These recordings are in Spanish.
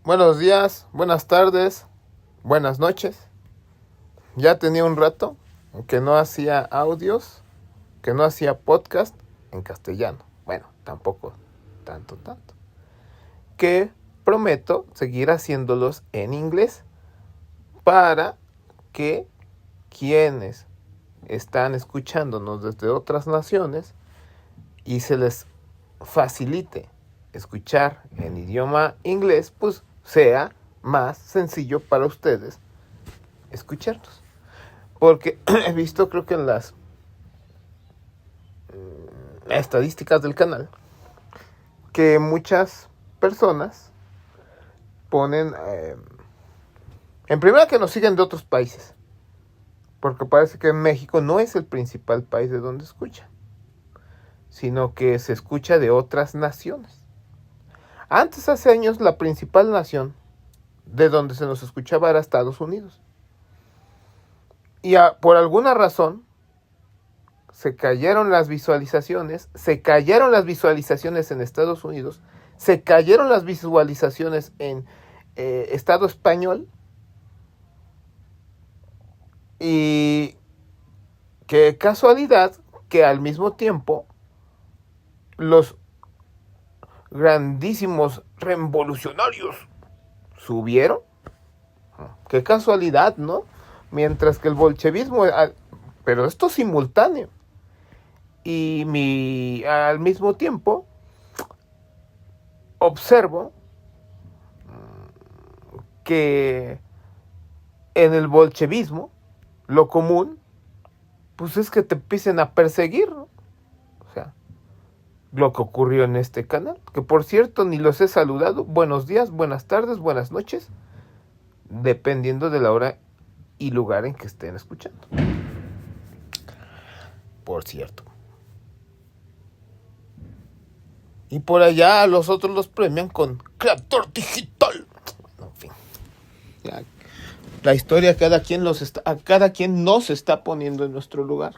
Buenos días, buenas tardes, buenas noches. Ya tenía un rato que no hacía audios, que no hacía podcast en castellano. Bueno, tampoco tanto. Que prometo seguir haciéndolos en inglés para que quienes están escuchándonos desde otras naciones y se les facilite escuchar en idioma inglés, pues sea más sencillo para ustedes escucharlos. Porque he visto, creo que en las estadísticas del canal, que muchas personas ponen, en primera, que nos siguen de otros países, porque parece que México no es el principal país de donde escucha, sino que se escucha de otras naciones. Antes, hace años, la principal nación de donde se nos escuchaba era Estados Unidos. Y por alguna razón se cayeron las visualizaciones en Estados Unidos, se cayeron las visualizaciones en Estado español, y qué casualidad que al mismo tiempo los grandísimos revolucionarios subieron. Qué casualidad, ¿no? Mientras que el bolchevismo, pero esto simultáneo. Y al mismo tiempo observo que en el bolchevismo lo común pues es que te empiecen a perseguir, ¿no? O sea, lo que ocurrió en este canal, que por cierto ni los he saludado. Buenos días, buenas tardes, buenas noches, dependiendo de la hora y lugar en que estén escuchando. Por cierto. Y por allá a los otros los premian con creador digital. En fin. Ya, la historia a cada quien nos está poniendo en nuestro lugar.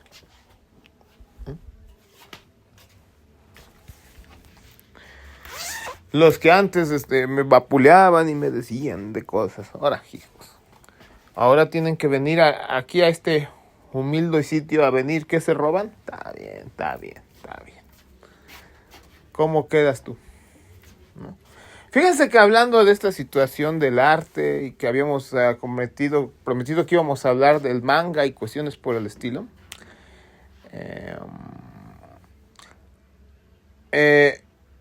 Los que antes me vapuleaban y me decían de cosas, ahora tienen que venir aquí a este humilde sitio a venir, ¿qué se roban? Está bien. ¿Cómo quedas tú? ¿No? Fíjense que hablando de esta situación del arte y que habíamos prometido que íbamos a hablar del manga y cuestiones por el estilo,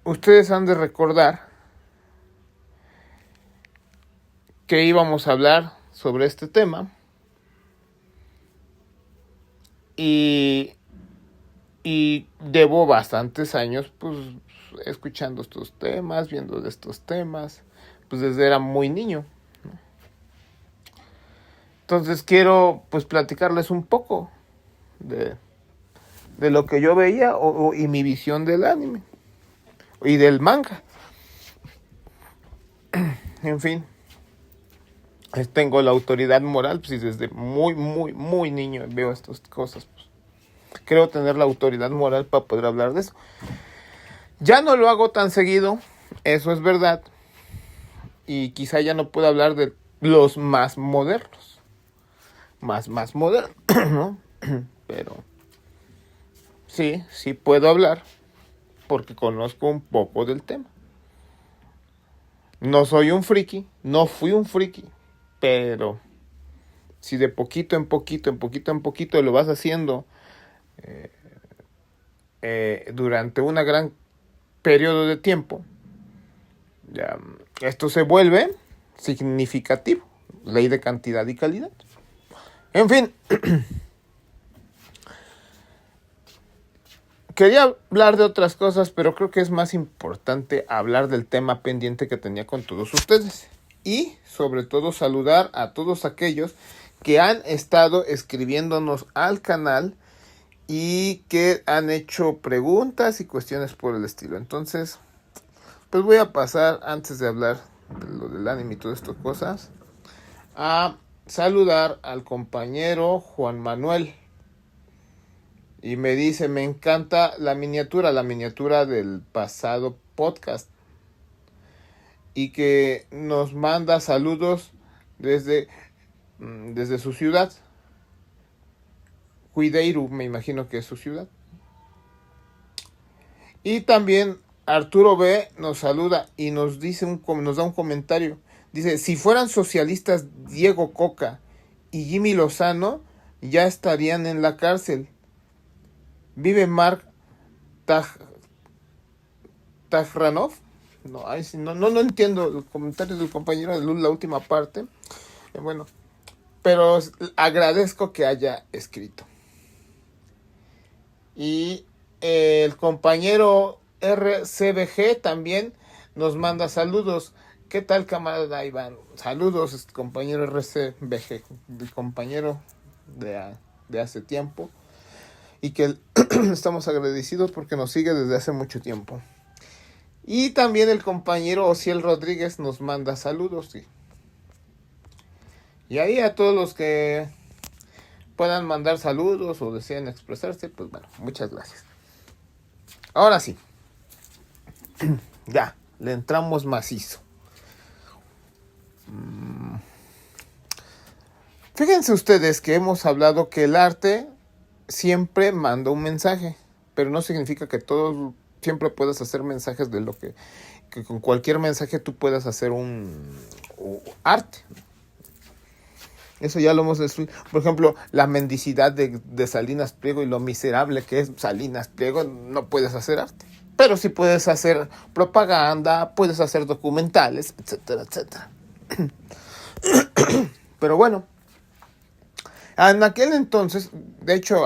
ustedes han de recordar que íbamos a hablar sobre este tema y debo bastantes años pues escuchando estos temas, viendo de estos temas, pues desde era muy niño, ¿no? Entonces quiero pues platicarles un poco de lo que yo veía y mi visión del anime y del manga. En fin, tengo la autoridad moral, pues, y desde muy niño veo estas cosas, pues creo tener la autoridad moral para poder hablar de eso. Ya no lo hago tan seguido, eso es verdad, y quizá ya no puedo hablar de los más modernos, más modernos, ¿no? Pero sí puedo hablar porque conozco un poco del tema. No soy un friki, no fui un friki, pero si de poquito en poquito lo vas haciendo durante una gran periodo de tiempo, ya, esto se vuelve significativo. Ley de cantidad y calidad. En fin, quería hablar de otras cosas, pero creo que es más importante hablar del tema pendiente que tenía con todos ustedes. Y sobre todo saludar a todos aquellos que han estado escribiéndonos al canal y que han hecho preguntas y cuestiones por el estilo. Entonces, pues voy a pasar, antes de hablar de lo del anime y todas estas cosas, a saludar al compañero Juan Manuel. Y me dice, me encanta la miniatura del pasado podcast. y que nos manda saludos desde su ciudad. Huideiru, me imagino que es su ciudad. Y también Arturo B. nos saluda y nos da un comentario. Dice, si fueran socialistas Diego Coca y Jimmy Lozano, ya estarían en la cárcel. Vive Mark Tajranov. No entiendo el comentario del compañero de Luz, la última parte. Bueno, pero agradezco que haya escrito. Y el compañero RCBG también nos manda saludos. ¿Qué tal, camarada Iván? Saludos, compañero RCBG, el compañero de hace tiempo. Y que estamos agradecidos porque nos sigue desde hace mucho tiempo. Y también el compañero Ociel Rodríguez nos manda saludos. Sí. Y ahí a todos los que puedan mandar saludos o deseen expresarse, pues bueno, muchas gracias. Ahora sí. Ya, le entramos macizo. Fíjense ustedes que hemos hablado que el arte siempre manda un mensaje, pero no significa que todos siempre puedas hacer mensajes de lo que con cualquier mensaje tú puedas hacer un arte. Eso ya lo hemos destruido. Por ejemplo, la mendicidad de Salinas Pliego y lo miserable que es Salinas Pliego, no puedes hacer arte. Pero sí puedes hacer propaganda, puedes hacer documentales, etcétera, etcétera. Pero bueno, en aquel entonces, de hecho,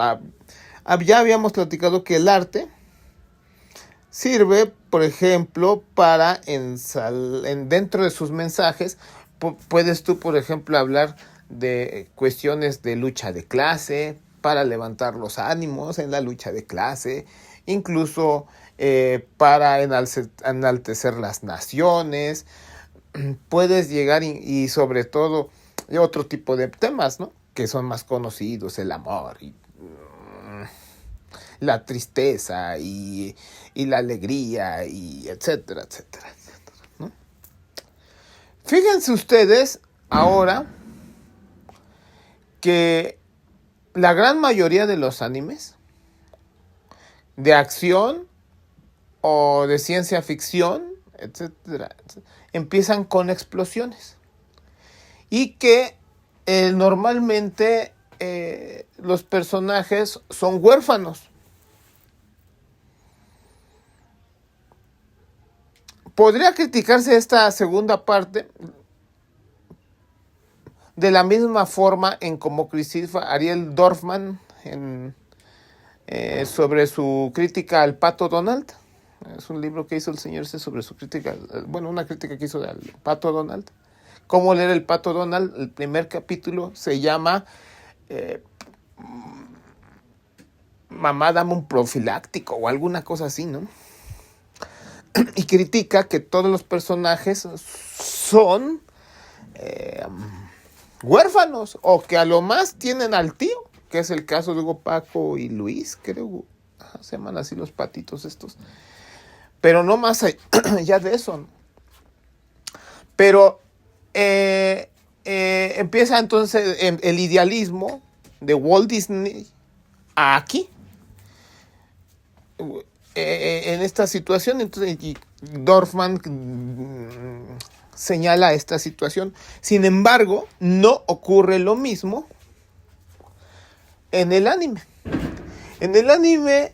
ya habíamos platicado que el arte sirve, por ejemplo, para dentro de sus mensajes, puedes tú, por ejemplo, hablar de cuestiones de lucha de clase, para levantar los ánimos en la lucha de clase, incluso para enaltecer las naciones. Puedes llegar y sobre todo otro tipo de temas, ¿no? Que son más conocidos, el amor y la tristeza y la alegría y etcétera, etcétera, etcétera, ¿no? Fíjense ustedes ahora que la gran mayoría de los animes de acción o de ciencia ficción, etcétera, empiezan con explosiones y que normalmente los personajes son huérfanos. Podría criticarse esta segunda parte de la misma forma en como critica Ariel Dorfman sobre su crítica al Pato Donald. Es un libro que hizo el señor sobre su crítica, una crítica que hizo al Pato Donald. Cómo leer el Pato Donald. El primer capítulo se llama Mamá, dame un profiláctico o alguna cosa así, ¿no? Y critica que todos los personajes son huérfanos o que a lo más tienen al tío, que es el caso de Hugo, Paco y Luis, creo. Se llaman así los patitos estos. Pero no más allá de eso, ¿no? Pero empieza entonces el idealismo de Walt Disney aquí, en esta situación. Entonces, y Dorfman señala esta situación. Sin embargo, no ocurre lo mismo en el anime. En el anime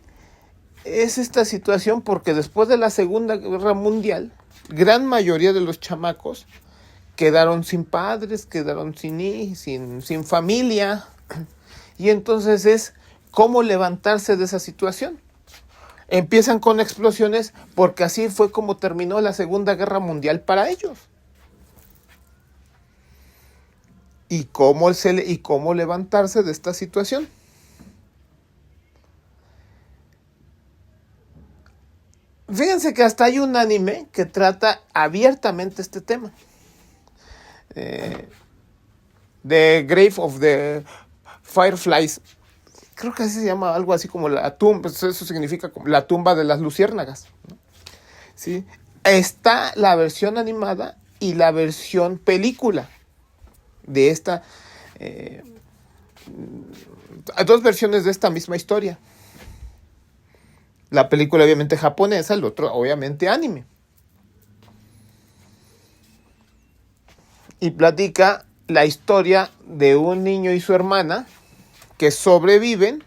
es esta situación porque después de la Segunda Guerra Mundial, gran mayoría de los chamacos quedaron sin padres, quedaron sin familia. Y entonces es cómo levantarse de esa situación. Empiezan con explosiones porque así fue como terminó la Segunda Guerra Mundial para ellos. ¿Y cómo levantarse de esta situación? Fíjense que hasta hay un anime que trata abiertamente este tema. The Grave of the Fireflies. Creo que así se llama, algo así como la tumba. Eso significa como la tumba de las luciérnagas, ¿no? ¿Sí? está la versión animada y la versión película de esta. Hay dos versiones de esta misma historia. La película obviamente japonesa, el otro obviamente anime. Y platica la historia de un niño y su hermana que sobreviven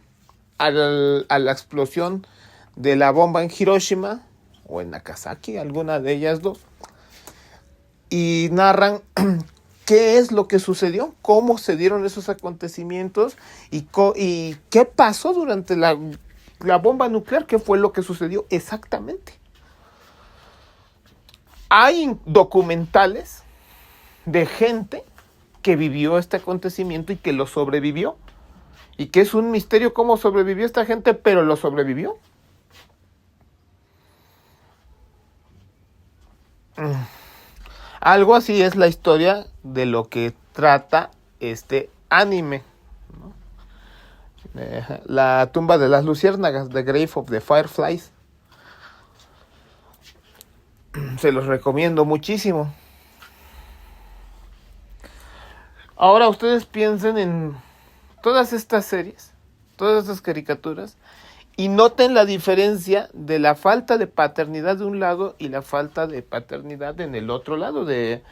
a la explosión de la bomba en Hiroshima o en Nagasaki, alguna de ellas dos. Y narran qué es lo que sucedió, cómo se dieron esos acontecimientos y qué pasó durante la bomba nuclear, qué fue lo que sucedió exactamente. Hay documentales de gente que vivió este acontecimiento y que lo sobrevivió. Y que es un misterio cómo sobrevivió esta gente, pero lo sobrevivió. Algo así es la historia de lo que trata este anime, ¿no? La tumba de las luciérnagas, The Grave of the Fireflies. Se los recomiendo muchísimo. Ahora ustedes piensen en todas estas series, todas estas caricaturas, y noten la diferencia de la falta de paternidad de un lado y la falta de paternidad en el otro lado de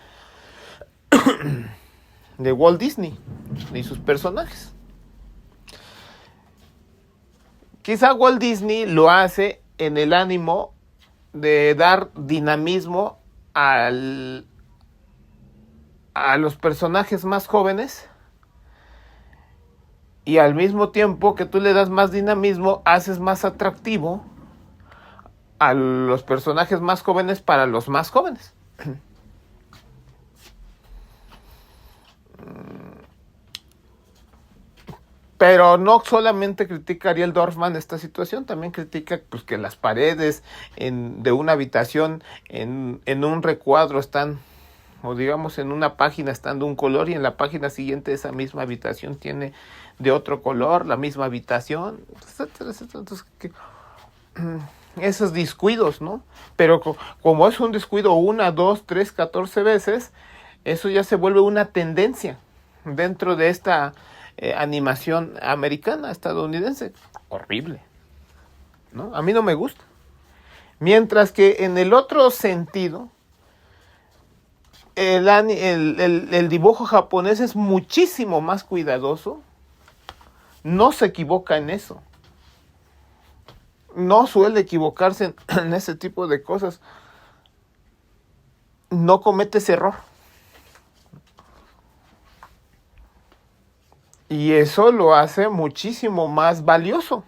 Walt Disney y sus personajes. Quizá Walt Disney lo hace en el ánimo de dar dinamismo a los personajes más jóvenes, y al mismo tiempo que tú le das más dinamismo, haces más atractivo a los personajes más jóvenes para los más jóvenes. Pero no solamente critica Ariel Dorfman esta situación, también critica pues, que las paredes de una habitación en un recuadro están, o digamos en una página están de un color y en la página siguiente esa misma habitación tiene de otro color, la misma habitación, etcétera, etcétera. Entonces, esos descuidos, ¿no? Pero como es un descuido 1, 2, 3, 14 veces, eso ya se vuelve una tendencia dentro de esta animación americana, estadounidense. Horrible, ¿no? A mí no me gusta. Mientras que en el otro sentido, el dibujo japonés es muchísimo más cuidadoso. No se equivoca en eso. No suele equivocarse en ese tipo de cosas. No comete ese error. Y eso lo hace muchísimo más valioso.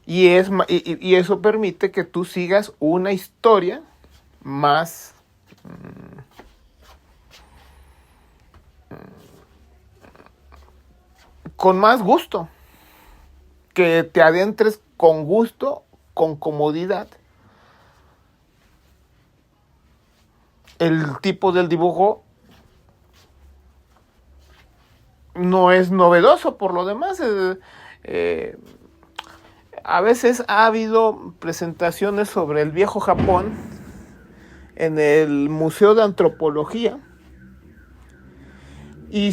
Y eso permite que tú sigas una historia más con más gusto, que te adentres con gusto, con comodidad. El tipo del dibujo no es novedoso por lo demás. A veces ha habido presentaciones sobre el viejo Japón en el Museo de Antropología y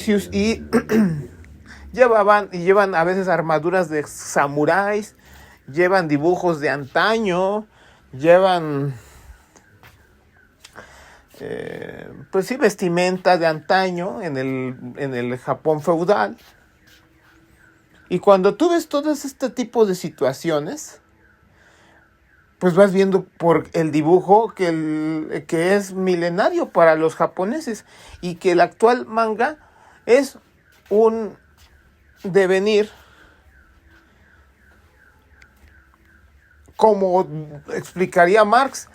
llevan a veces armaduras de samuráis, llevan dibujos de antaño, llevan pues sí, vestimenta de antaño en el Japón feudal. Y cuando tú ves todo este tipo de situaciones, pues vas viendo por el dibujo que es milenario para los japoneses y que el actual manga es un devenir, como explicaría Marx,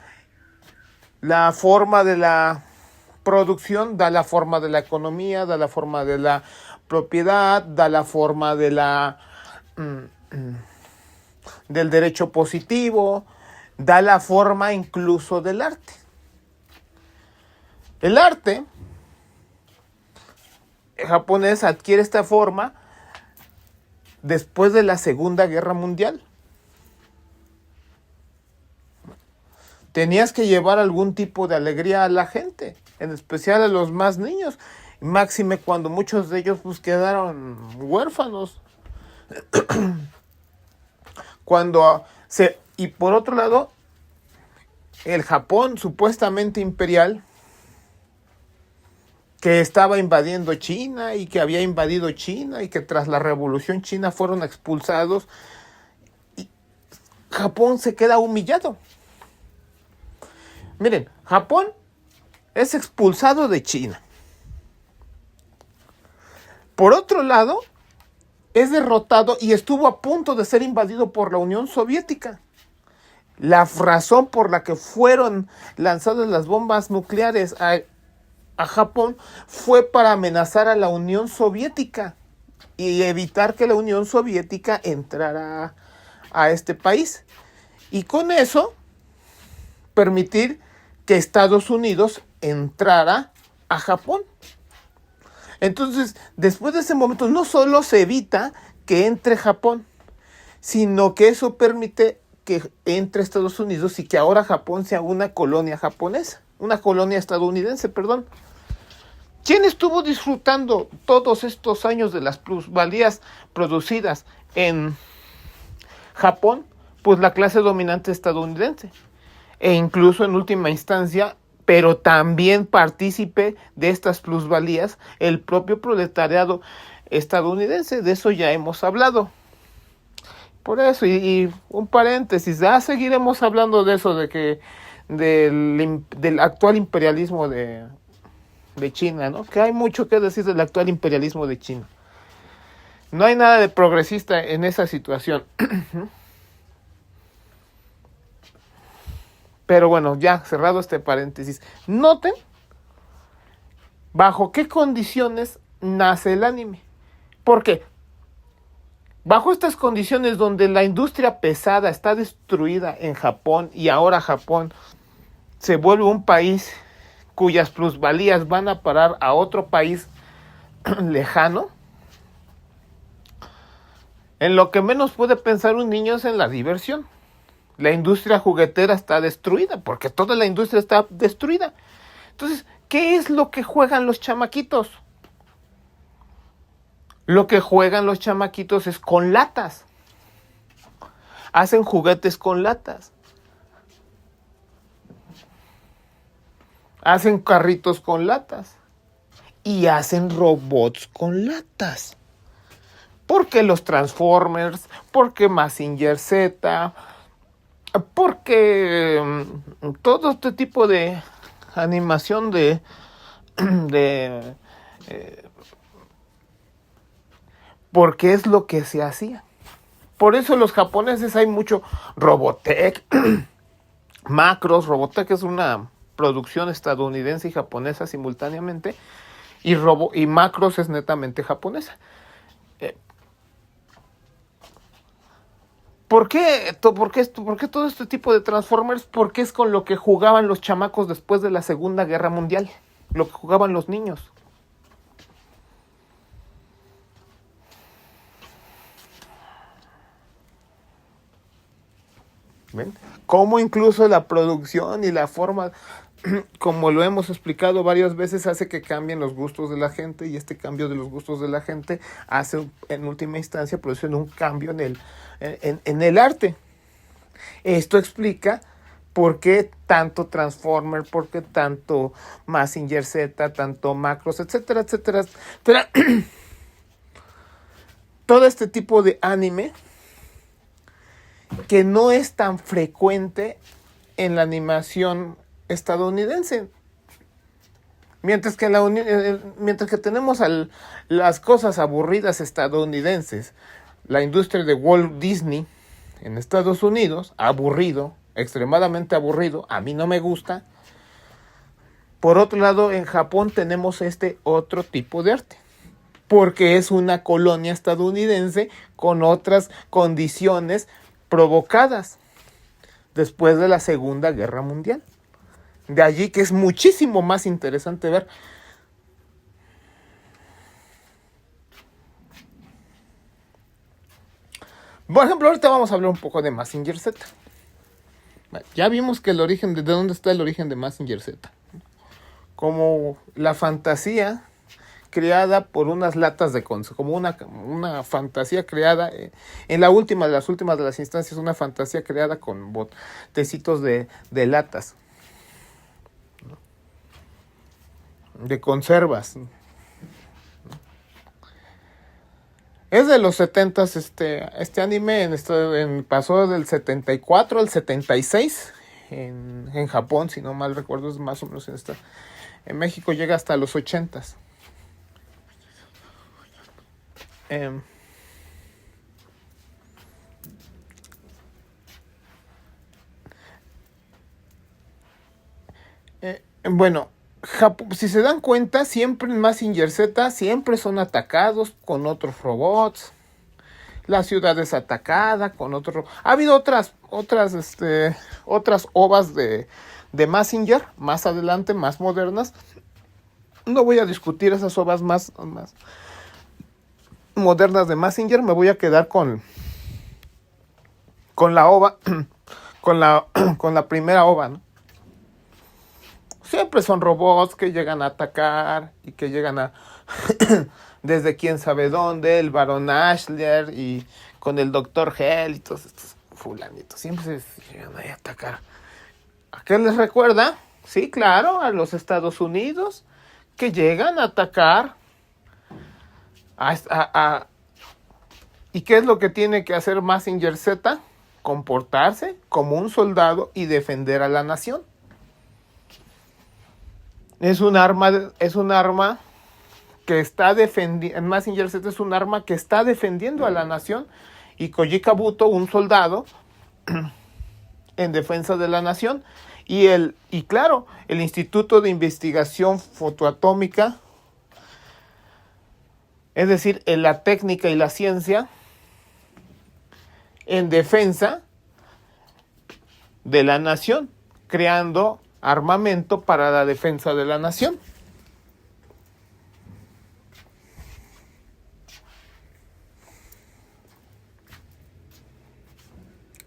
la forma de la producción da la forma de la economía, da la forma de la propiedad, da la forma de del derecho positivo, da la forma incluso del arte. El arte japonés adquiere esta forma después de la Segunda Guerra Mundial. tenías que llevar algún tipo de alegría a la gente, en especial a los más niños, máxime cuando muchos de ellos pues quedaron huérfanos. Y por otro lado, el Japón supuestamente imperial, que estaba invadiendo China y que había invadido China y que tras la Revolución China fueron expulsados, y Japón se queda humillado. Miren, Japón es expulsado de China. Por otro lado, es derrotado y estuvo a punto de ser invadido por la Unión Soviética. La razón por la que fueron lanzadas las bombas nucleares a Japón fue para amenazar a la Unión Soviética y evitar que la Unión Soviética entrara a este país. Y con eso, permitir que Estados Unidos entrara a Japón. Entonces, después de ese momento, no solo se evita que entre Japón, sino que eso permite que entre Estados Unidos y que ahora Japón sea una colonia japonesa, una colonia estadounidense, perdón. ¿Quién estuvo disfrutando todos estos años de las plusvalías producidas en Japón? Pues la clase dominante estadounidense. E incluso en última instancia, pero también partícipe de estas plusvalías, el propio proletariado estadounidense. De eso ya hemos hablado. Por eso, y un paréntesis, ya seguiremos hablando de eso, de que del actual imperialismo de China, ¿no? Que hay mucho que decir del actual imperialismo de China. No hay nada de progresista en esa situación. Pero bueno, ya cerrado este paréntesis. Noten bajo qué condiciones nace el anime. ¿Por qué? Bajo estas condiciones donde la industria pesada está destruida en Japón y ahora Japón se vuelve un país cuyas plusvalías van a parar a otro país lejano, en lo que menos puede pensar un niño es en la diversión. La industria juguetera está destruida, porque toda la industria está destruida. Entonces, ¿qué es lo que juegan los chamaquitos? Lo que juegan los chamaquitos es con latas. Hacen juguetes con latas. Hacen carritos con latas. Y hacen robots con latas. Porque los Transformers, porque Mazinger Z, porque todo este tipo de animación porque es lo que se hacía. Por eso los japoneses hay mucho Robotech, Macros. Robotech es una producción estadounidense y japonesa simultáneamente, y Macros es netamente japonesa. ¿Por qué todo este tipo de Transformers? Porque es con lo que jugaban los chamacos después de la Segunda Guerra Mundial. Lo que jugaban los niños. ¿Ven? Cómo incluso la producción y la forma, como lo hemos explicado varias veces, hace que cambien los gustos de la gente, y este cambio de los gustos de la gente hace, en última instancia, produce un cambio en el arte. Esto explica por qué tanto Transformer, por qué tanto Mazinger Z, tanto Macros, etcétera, etcétera, etcétera. Todo este tipo de anime que no es tan frecuente en la animación estadounidense. Mientras que tenemos las cosas aburridas estadounidenses, la industria de Walt Disney en Estados Unidos, aburrido, extremadamente aburrido, a mí no me gusta. Por otro lado, en Japón tenemos este otro tipo de arte, porque es una colonia estadounidense con otras condiciones provocadas después de la Segunda Guerra Mundial. De allí que es muchísimo más interesante ver. Por ejemplo, ahorita vamos a hablar un poco de Mazinger Z. Ya vimos que el origen, ¿de dónde está el origen de Mazinger Z? Como la fantasía creada por unas latas de consumo, como una fantasía creada en la última de las últimas de las instancias, una fantasía creada con botecitos de latas, de conservas. Es de los 70s este anime, pasó del 74 al 76 en Japón, si no mal recuerdo, es más o menos en México llega hasta los 80s. Bueno, si se dan cuenta, siempre en Mazinger Z siempre son atacados con otros robots. La ciudad es atacada con otros. Ha habido otras ovas de Mazinger más adelante, más modernas. No voy a discutir esas ovas más modernas de Mazinger. Me voy a quedar con la ova, con la primera ova, ¿no? Siempre son robots que llegan a atacar y que llegan a desde quién sabe dónde, el Barón Ashler y con el Dr. Hell y todos estos fulanitos. Siempre se llegan a atacar. ¿A qué les recuerda? Sí, claro, a los Estados Unidos que llegan a atacar. ¿Y qué es lo que tiene que hacer Mazinger Z? Comportarse como un soldado y defender a la nación. Es un arma que está defendiendo. Mazinger Z es un arma que está defendiendo a la nación. Y Koji Kabuto, un soldado en defensa de la nación. Y claro, el Instituto de Investigación Fotoatómica, es decir, en la técnica y la ciencia, en defensa de la nación, creando armamento para la defensa de la nación.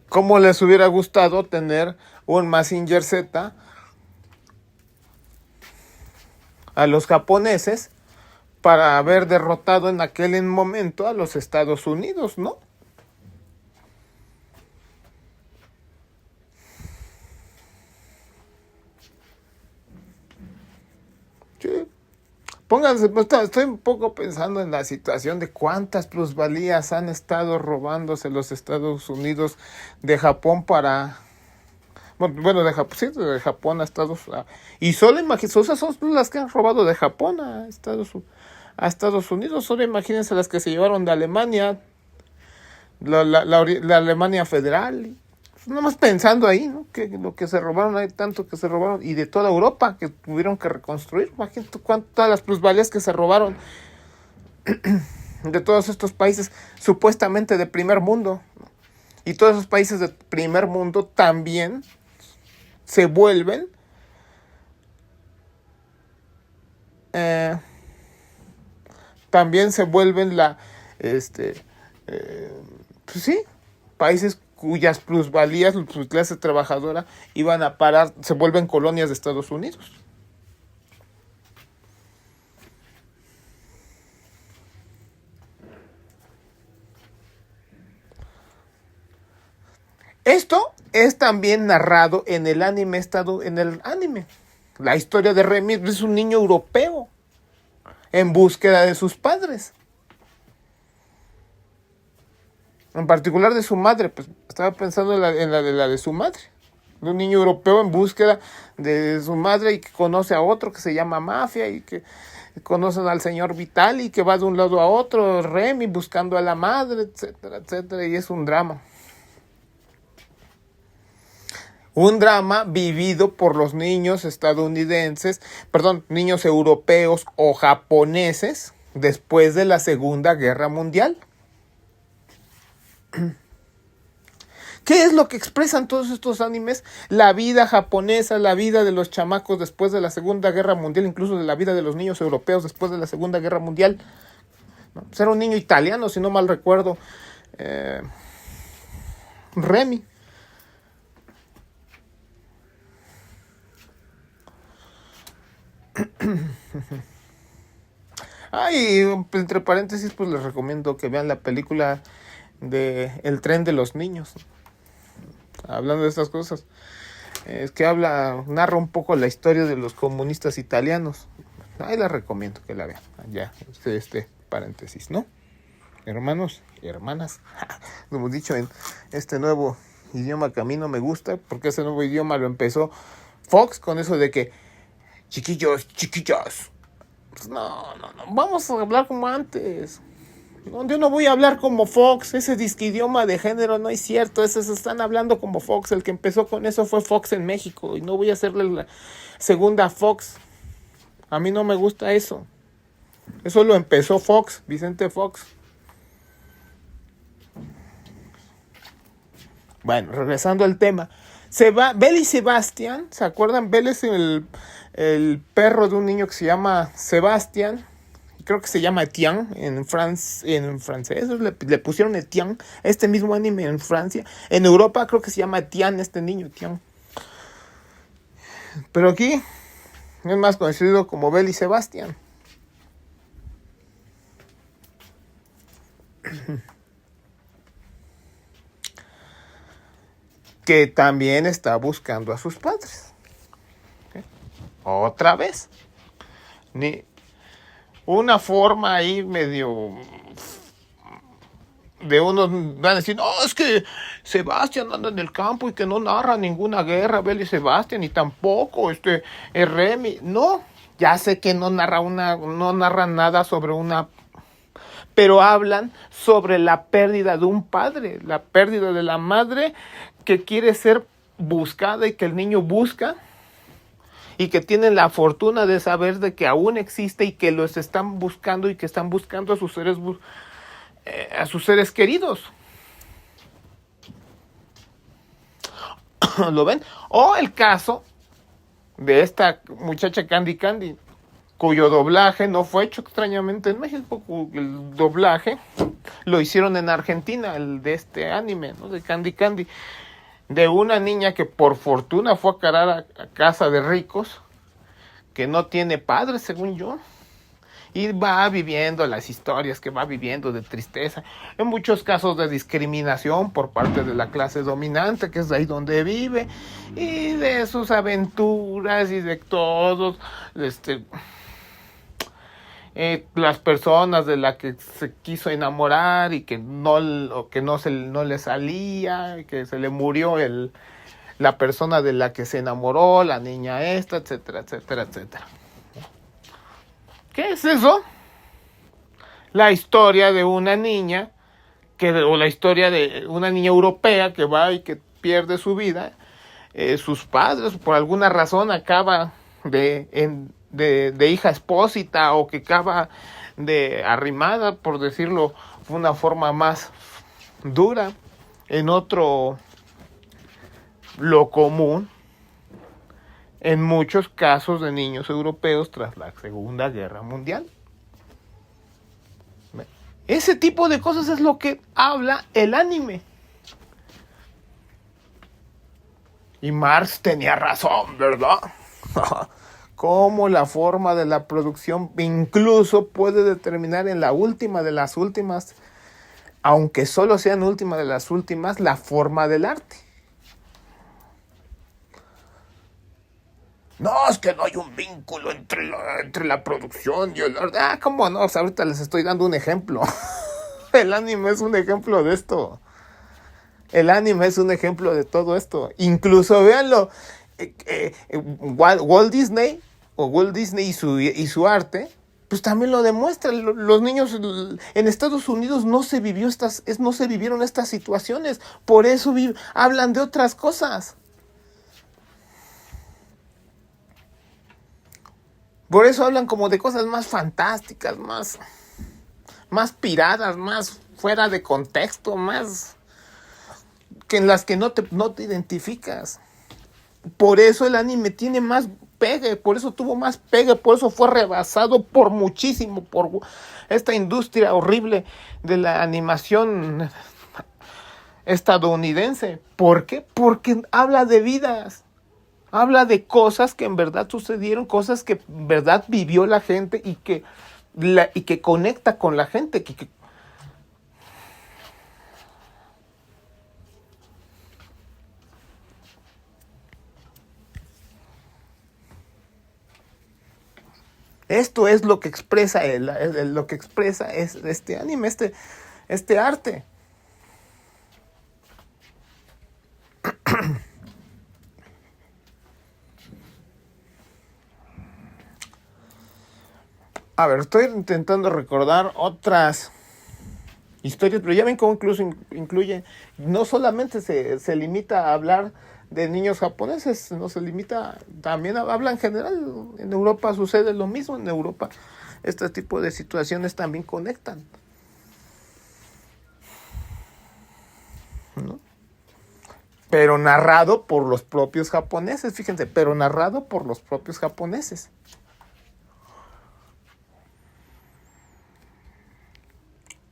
¿Cómo les hubiera gustado tener un Mazinger Z a los japoneses para haber derrotado en aquel momento a los Estados Unidos, ¿no? Sí. Pónganse, estoy un poco pensando en la situación de cuántas plusvalías han estado robándose los Estados Unidos de Japón para... Bueno, de Japón a Estados Unidos. Y solo imagínense, esas son las que han robado de Japón a Estados Unidos. Solo imagínense las que se llevaron de Alemania, la Alemania federal. Nada más pensando ahí, ¿no? Que lo que se robaron, hay tanto que se robaron, y de toda Europa que tuvieron que reconstruir. Imagínate todas las plusvalías que se robaron de todos estos países supuestamente de primer mundo. Y todos esos países de primer mundo también se vuelven pues sí, países cuyas plusvalías, su clase trabajadora, iban a parar, se vuelven colonias de Estados Unidos. Esto es también narrado en el anime. La historia de Remy es un niño europeo en búsqueda de sus padres. En particular de su madre, pues estaba pensando en la de su madre. De un niño europeo en búsqueda de su madre y que conoce a otro que se llama Mafia y que conocen al señor Vitali que va de un lado a otro, Remy buscando a la madre, etcétera, etcétera, y es un drama. Un drama vivido por los niños niños europeos o japoneses después de la Segunda Guerra Mundial. ¿Qué es lo que expresan todos estos animes? La vida japonesa, la vida de los chamacos después de la Segunda Guerra Mundial, incluso de la vida de los niños europeos después de la Segunda Guerra Mundial. Pues era un niño italiano, si no mal recuerdo. Remy. Y entre paréntesis, pues les recomiendo que vean la película de El tren de los niños. Hablando de estas cosas, es que narra un poco la historia de los comunistas italianos. Ahí les recomiendo que la vean. Ya, paréntesis, ¿no? Hermanos y hermanas, como hemos dicho, en este nuevo idioma que a mí no me gusta, porque ese nuevo idioma lo empezó Fox con eso de que chiquillos, chiquillas. Pues no, vamos a hablar como antes. No, yo no voy a hablar como Fox, ese disque idioma de género no es cierto, esos están hablando como Fox, el que empezó con eso fue Fox en México, y no voy a hacerle la segunda Fox. A mí no me gusta eso. Eso lo empezó Fox, Vicente Fox. Bueno, regresando al tema. Belle y Sebastián, ¿se acuerdan? Belle es el perro de un niño que se llama Sebastián. Creo que se llama Etienne en francés. Le pusieron Etienne. Este mismo anime en Francia. En Europa creo que se llama Etienne, este niño, Etienne. Pero aquí es más conocido como Belle y Sebastián. Que también está buscando a sus padres. ¿Okay? Otra vez. Una forma ahí medio de unos van a decir, no, es que Sebastián anda en el campo y que no narra ninguna guerra, Belle y Sebastián, y tampoco Remy. No, ya sé que no narra nada sobre pero hablan sobre la pérdida de un padre, la pérdida de la madre que quiere ser buscada y que el niño busca. Y que tienen la fortuna de saber de que aún existe y que los están buscando y que están buscando a sus seres queridos. ¿Lo ven? O el caso de esta muchacha Candy, cuyo doblaje no fue hecho extrañamente en México. El doblaje lo hicieron en Argentina, el de este anime, ¿no? De Candy. De una niña que por fortuna fue a caer a casa de ricos, que no tiene padre, según yo, y va viviendo las historias que va viviendo de tristeza, en muchos casos de discriminación por parte de la clase dominante, que es ahí donde vive, y de sus aventuras y de todos, las personas de las que se quiso enamorar y que no le salía, que se le murió la persona de la que se enamoró, la niña etcétera, etcétera, etcétera. ¿Qué es eso? La historia de una niña, o la historia de una niña europea que va y que pierde su vida. Sus padres, por alguna razón, acaba de hija expósita, o que acaba de arrimada, por decirlo de una forma más dura. En otro, lo común en muchos casos de niños europeos tras la Segunda Guerra Mundial. Ese tipo de cosas es lo que habla el anime. Y Marx tenía razón, ¿verdad? Cómo la forma de la producción incluso puede determinar en la última de las últimas, aunque solo sean última de las últimas, la forma del arte. No, es que no hay un vínculo entre la producción y el arte. ¿Cómo no? O sea, ahorita les estoy dando un ejemplo. El anime es un ejemplo de esto. El anime es un ejemplo de todo esto. Incluso, véanlo, Walt Disney y su arte, pues también lo demuestra. Los niños en Estados Unidos no se vivieron estas situaciones. Por eso hablan de otras cosas. Por eso hablan como de cosas más fantásticas, más piradas, más fuera de contexto, más que en las que no te identificas. Por eso el anime tiene más pegue, por eso tuvo más pegue, por eso fue rebasado por muchísimo, por esta industria horrible de la animación estadounidense. ¿Por qué? Porque habla de vidas. Habla de cosas que en verdad sucedieron, cosas que en verdad vivió la gente y que conecta con la gente. Esto es lo que expresa lo que expresa es este anime, este arte. A ver, estoy intentando recordar otras historias, pero ya ven cómo incluso incluye, no solamente se limita a hablar de niños japoneses, no se limita, también habla en general. En Europa sucede lo mismo, en Europa este tipo de situaciones también conectan, ¿no? Pero narrado por los propios japoneses, fíjense, pero narrado por los propios japoneses.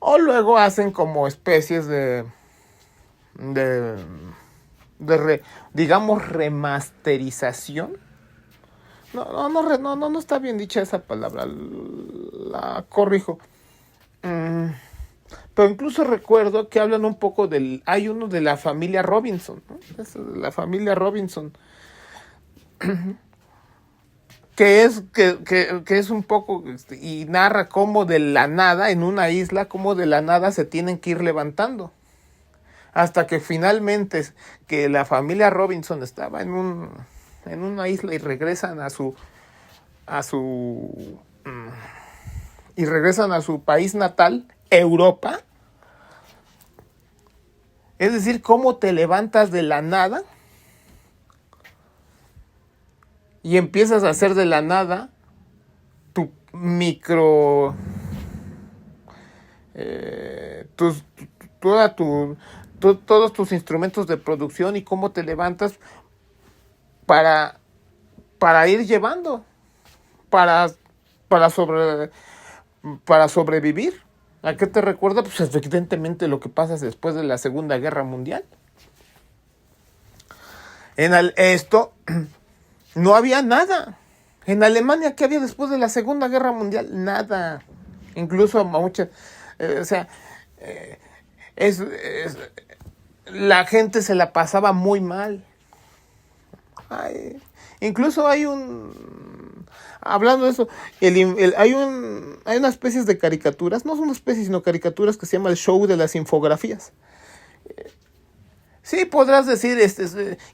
O luego hacen como especies de digamos, remasterización. No está bien dicha esa palabra, la corrijo. Pero incluso recuerdo que hablan un poco hay uno de la familia Robinson, ¿no? La familia Robinson, que es un poco, y narra cómo de la nada, en una isla, cómo de la nada se tienen que ir levantando. Hasta que finalmente que la familia Robinson estaba en una isla y regresan a su país natal, Europa. Es decir, cómo te levantas de la nada y empiezas a hacer de la nada tu micro todos tus instrumentos de producción y cómo te levantas para ir llevando, para sobrevivir. ¿A qué te recuerda? Pues evidentemente lo que pasa después de la Segunda Guerra Mundial. Esto no había nada. En Alemania, ¿qué había después de la Segunda Guerra Mundial? Nada. Incluso muchas, la gente se la pasaba muy mal. Incluso hablando de eso, hay una especie de caricaturas, no son especies, sino caricaturas que se llama el show de las infografías. Sí, podrás decir,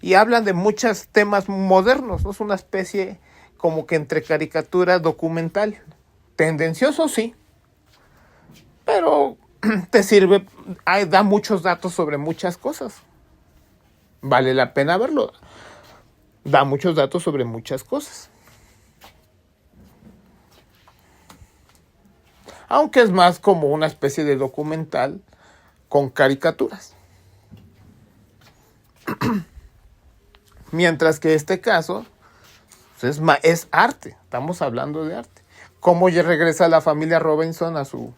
y hablan de muchos temas modernos, ¿no? Es una especie como que entre caricatura documental. Tendencioso, sí, pero te sirve, da muchos datos sobre muchas cosas. Vale la pena verlo. Da muchos datos sobre muchas cosas. Aunque es más como una especie de documental con caricaturas. Mientras que este caso pues es arte. Estamos hablando de arte. Cómo ya regresa la familia Robinson a su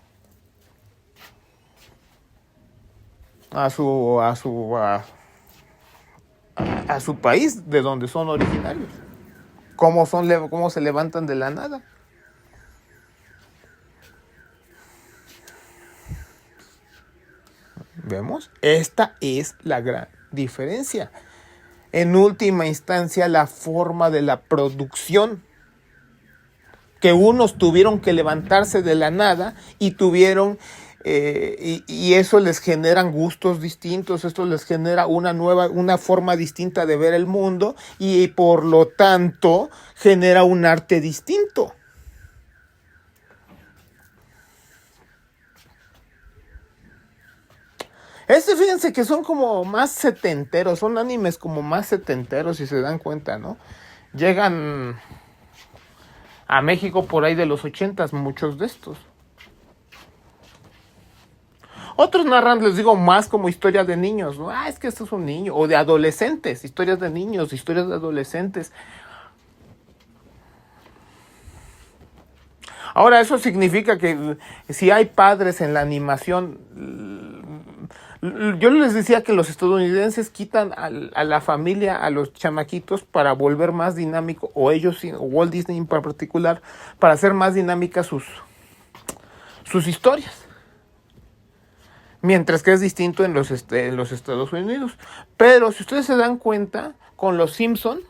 país de donde son originarios. Cómo se levantan de la nada. ¿Vemos? Esta es la gran diferencia. En última instancia, la forma de la producción. Que unos tuvieron que levantarse de la nada y tuvieron... y eso les generan gustos distintos, esto les genera una forma distinta de ver el mundo y por lo tanto genera un arte distinto. Fíjense que son como más setenteros, son animes como más setenteros si se dan cuenta, ¿no? Llegan a México por ahí de los 80s, muchos de estos. Otros narran, les digo, más como historias de niños, ¿no? Es que esto es un niño. O de adolescentes, historias de niños, historias de adolescentes. Ahora, eso significa que si hay padres en la animación, Yo les decía que los estadounidenses quitan a la familia, a los chamaquitos, para volver más dinámico, o ellos, o Walt Disney en particular, para hacer más dinámicas sus historias. Mientras que es distinto en los Estados Unidos. Pero si ustedes se dan cuenta, con los Simpson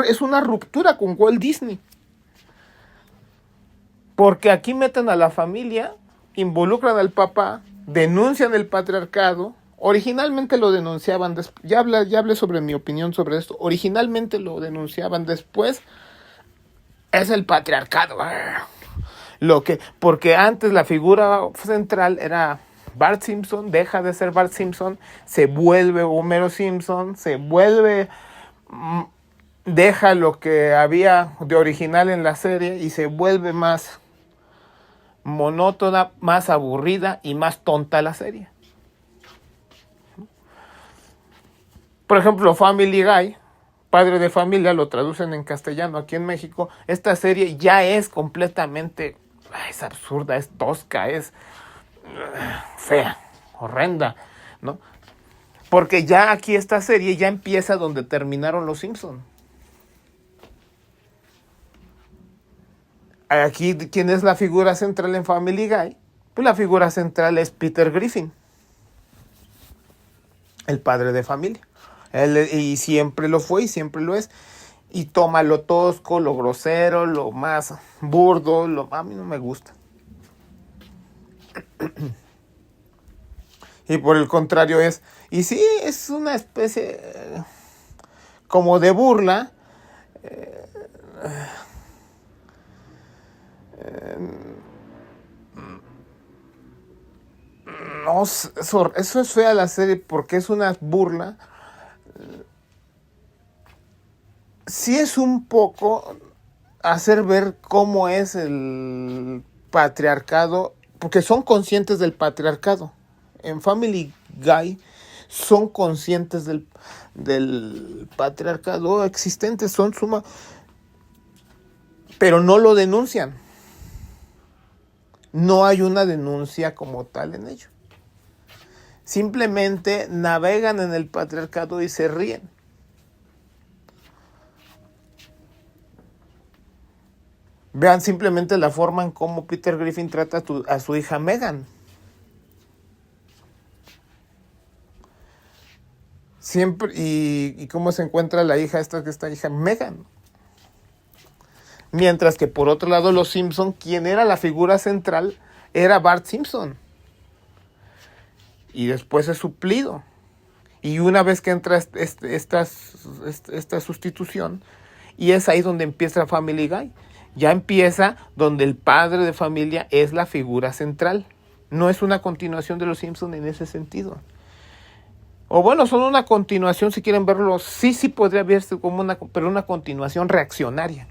es una ruptura con Walt Disney. Porque aquí meten a la familia, involucran al papá, denuncian el patriarcado. Originalmente lo denunciaban, ya hablé sobre mi opinión sobre esto. Originalmente lo denunciaban, después es el patriarcado. Porque antes la figura central era Bart Simpson, deja de ser Bart Simpson, se vuelve Homero Simpson, deja lo que había de original en la serie y se vuelve más monótona, más aburrida y más tonta la serie. Por ejemplo, Family Guy, Padre de Familia, lo traducen en castellano aquí en México. Esta serie ya es completamente, es absurda, es tosca, es fea, horrenda, ¿no? Porque ya aquí esta serie ya empieza donde terminaron los Simpson. Aquí, ¿quién es la figura central en Family Guy? Pues la figura central es Peter Griffin, el padre de familia. Y siempre lo fue y siempre lo es. Y toma lo tosco, lo grosero, lo más burdo, a mí no me gusta. Y por el contrario y sí, es una especie como de burla. No, eso es fea la serie porque es una burla. Sí es un poco hacer ver cómo es el patriarcado, porque son conscientes del patriarcado. En Family Guy son conscientes del patriarcado existente, pero no lo denuncian. No hay una denuncia como tal en ello. Simplemente navegan en el patriarcado y se ríen. Vean simplemente la forma en cómo Peter Griffin trata a su hija Megan. Siempre, y cómo se encuentra la hija, esta hija Megan. Mientras que por otro lado los Simpson, quien era la figura central era Bart Simpson. Y después es suplido. Y una vez que entra esta sustitución, y es ahí donde empieza Family Guy. Ya empieza donde el padre de familia es la figura central. No es una continuación de los Simpson en ese sentido. O bueno, son una continuación, si quieren verlo, sí podría verse como pero una continuación reaccionaria.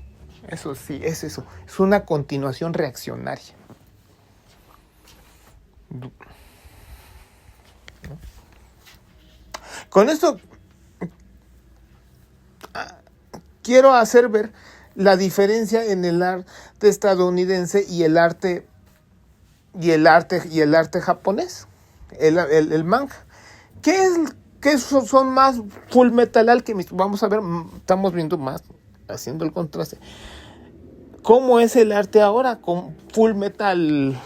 Eso sí, es eso. Es una continuación reaccionaria. Con esto quiero hacer ver la diferencia en el arte estadounidense y el arte japonés, el manga. ¿Qué son más Full Metal Alchemist? Vamos a ver, estamos viendo más, haciendo el contraste. ¿Cómo es el arte ahora con Full Metal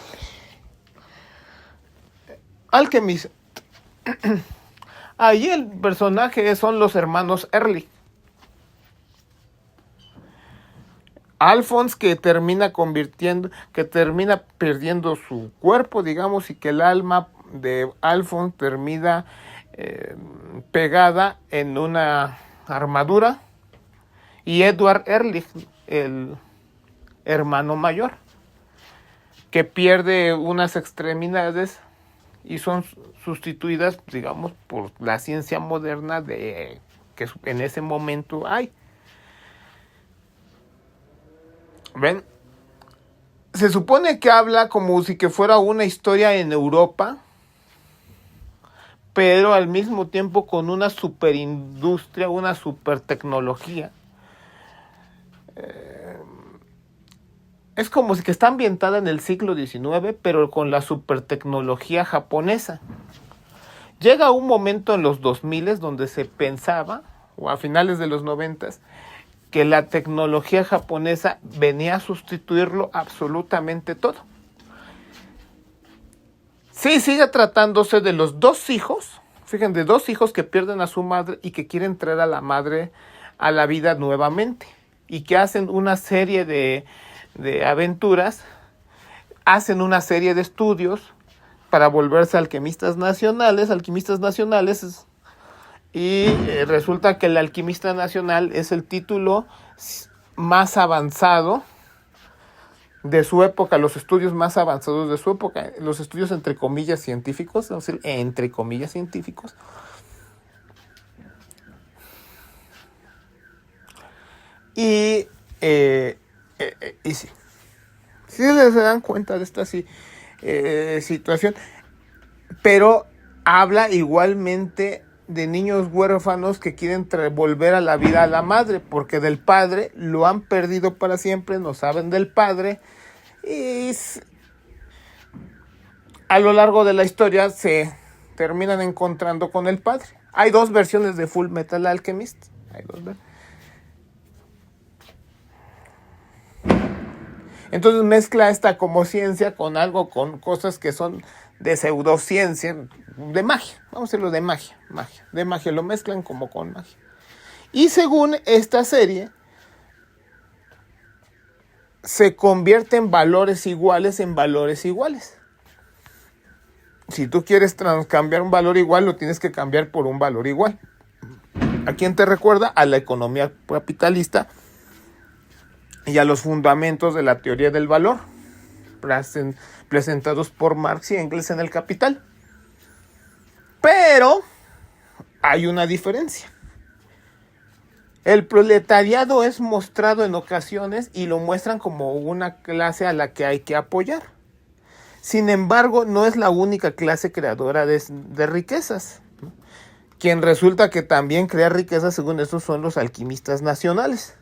Alchemist? Ahí el personaje son los hermanos Ehrlich. Alphonse, que termina perdiendo su cuerpo, digamos, y que el alma de Alphonse termina pegada en una armadura. Y Edward Ehrlich, el hermano mayor, que pierde unas extremidades y son sustituidas, digamos, por la ciencia moderna que en ese momento hay. ¿Ven? Se supone que habla como si que fuera una historia en Europa, pero al mismo tiempo con una superindustria, una supertecnología. Es como si que está ambientada en el siglo XIX, pero con la supertecnología japonesa. Llega un momento en los 2000 donde se pensaba, o a finales de los 90, que la tecnología japonesa venía a sustituirlo absolutamente todo. Sí, sigue tratándose de los dos hijos, fíjense, de dos hijos que pierden a su madre y que quieren traer a la madre a la vida nuevamente, y que hacen una serie de aventuras, hacen una serie de estudios para volverse alquimistas nacionales, y resulta que el alquimista nacional es el título más avanzado de su época, los estudios más avanzados de su época, los estudios entre comillas científicos, vamos a decir, entre comillas científicos. Y sí, sí se dan cuenta de esta situación, pero habla igualmente de niños huérfanos que quieren volver a la vida a la madre, porque del padre lo han perdido para siempre, no saben del padre, y a lo largo de la historia se terminan encontrando con el padre. Hay dos versiones de Full Metal Alchemist, hay dos versiones. Entonces mezcla esta como ciencia con algo, con cosas que son de pseudociencia, de magia, vamos a decirlo de magia, lo mezclan como con magia. Y según esta serie, se convierte en valores iguales en valores iguales. Si tú quieres cambiar un valor igual, lo tienes que cambiar por un valor igual. ¿A quién te recuerda? A la economía capitalista y a los fundamentos de la teoría del valor, presentados por Marx y Engels en El Capital. Pero hay una diferencia. El proletariado es mostrado en ocasiones y lo muestran como una clase a la que hay que apoyar. Sin embargo, no es la única clase creadora de riquezas. Quien resulta que también crea riquezas, según estos, son los alquimistas nacionales.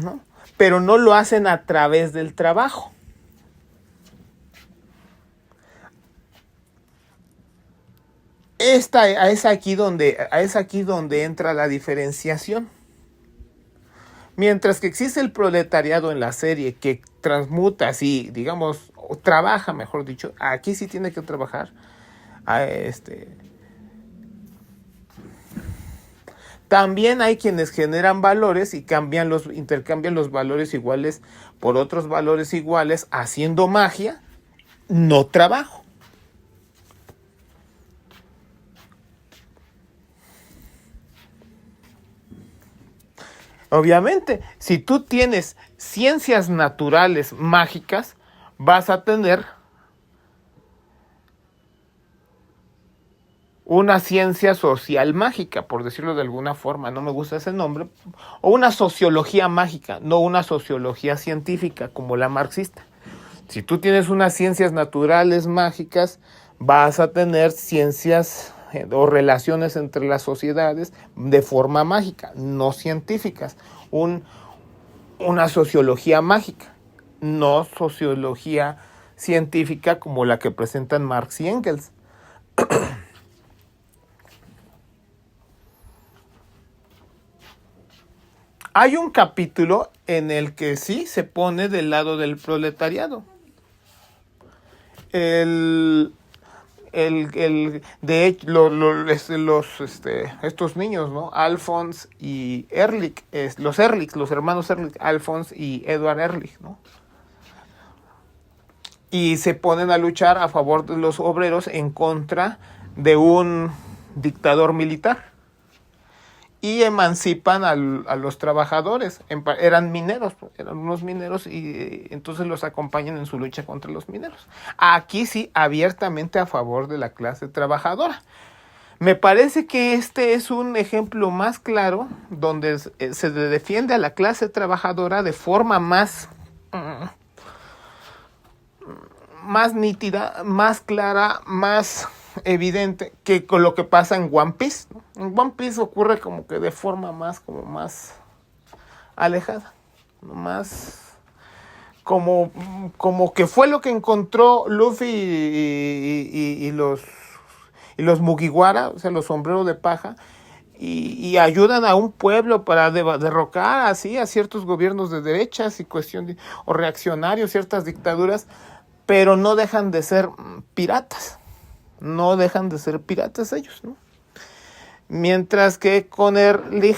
¿No? Pero no lo hacen a través del trabajo. Es aquí donde entra la diferenciación. Mientras que existe el proletariado en la serie que transmuta así, digamos, o trabaja, mejor dicho, aquí sí tiene que trabajar. También hay quienes generan valores y intercambian los valores iguales por otros valores iguales, haciendo magia, no trabajo. Obviamente, si tú tienes ciencias naturales mágicas, vas a tener una ciencia social mágica, por decirlo de alguna forma, no me gusta ese nombre, o una sociología mágica, no una sociología científica como la marxista. Si tú tienes unas ciencias naturales mágicas, vas a tener ciencias o relaciones entre las sociedades de forma mágica, no científicas. Una sociología mágica, no sociología científica como la que presentan Marx y Engels. Hay un capítulo en el que sí se pone del lado del proletariado. De hecho, estos niños, ¿no? Alphonse y Ehrlich, los hermanos Ehrlich, Alphonse y Edward Ehrlich, ¿no? Y se ponen a luchar a favor de los obreros en contra de un dictador militar. Y emancipan a los trabajadores. Eran unos mineros, y entonces los acompañan en su lucha contra los mineros. Aquí sí, abiertamente a favor de la clase trabajadora. Me parece que este es un ejemplo más claro donde se defiende a la clase trabajadora de forma más nítida, más clara, más evidente que con lo que pasa en One Piece, ¿no? En One Piece ocurre como que de forma más alejada, más como que fue lo que encontró Luffy y los Mugiwara, o sea, los sombreros de paja, y ayudan a un pueblo para derrocar así a ciertos gobiernos de derechas y o reaccionarios, ciertas dictaduras, pero no dejan de ser piratas. No dejan de ser piratas ellos, ¿no? Mientras que con Ehrlich,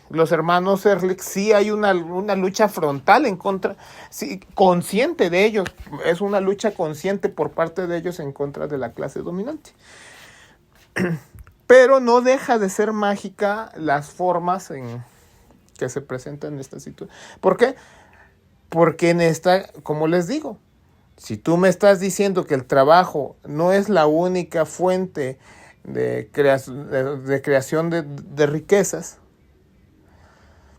los hermanos Ehrlich, sí hay una lucha frontal en contra, sí, consciente de ellos, es una lucha consciente por parte de ellos en contra de la clase dominante. Pero no deja de ser mágica las formas en que se presentan en esta situación. ¿Por qué? Porque en esta, como les digo, si tú me estás diciendo que el trabajo no es la única fuente de creación de riquezas.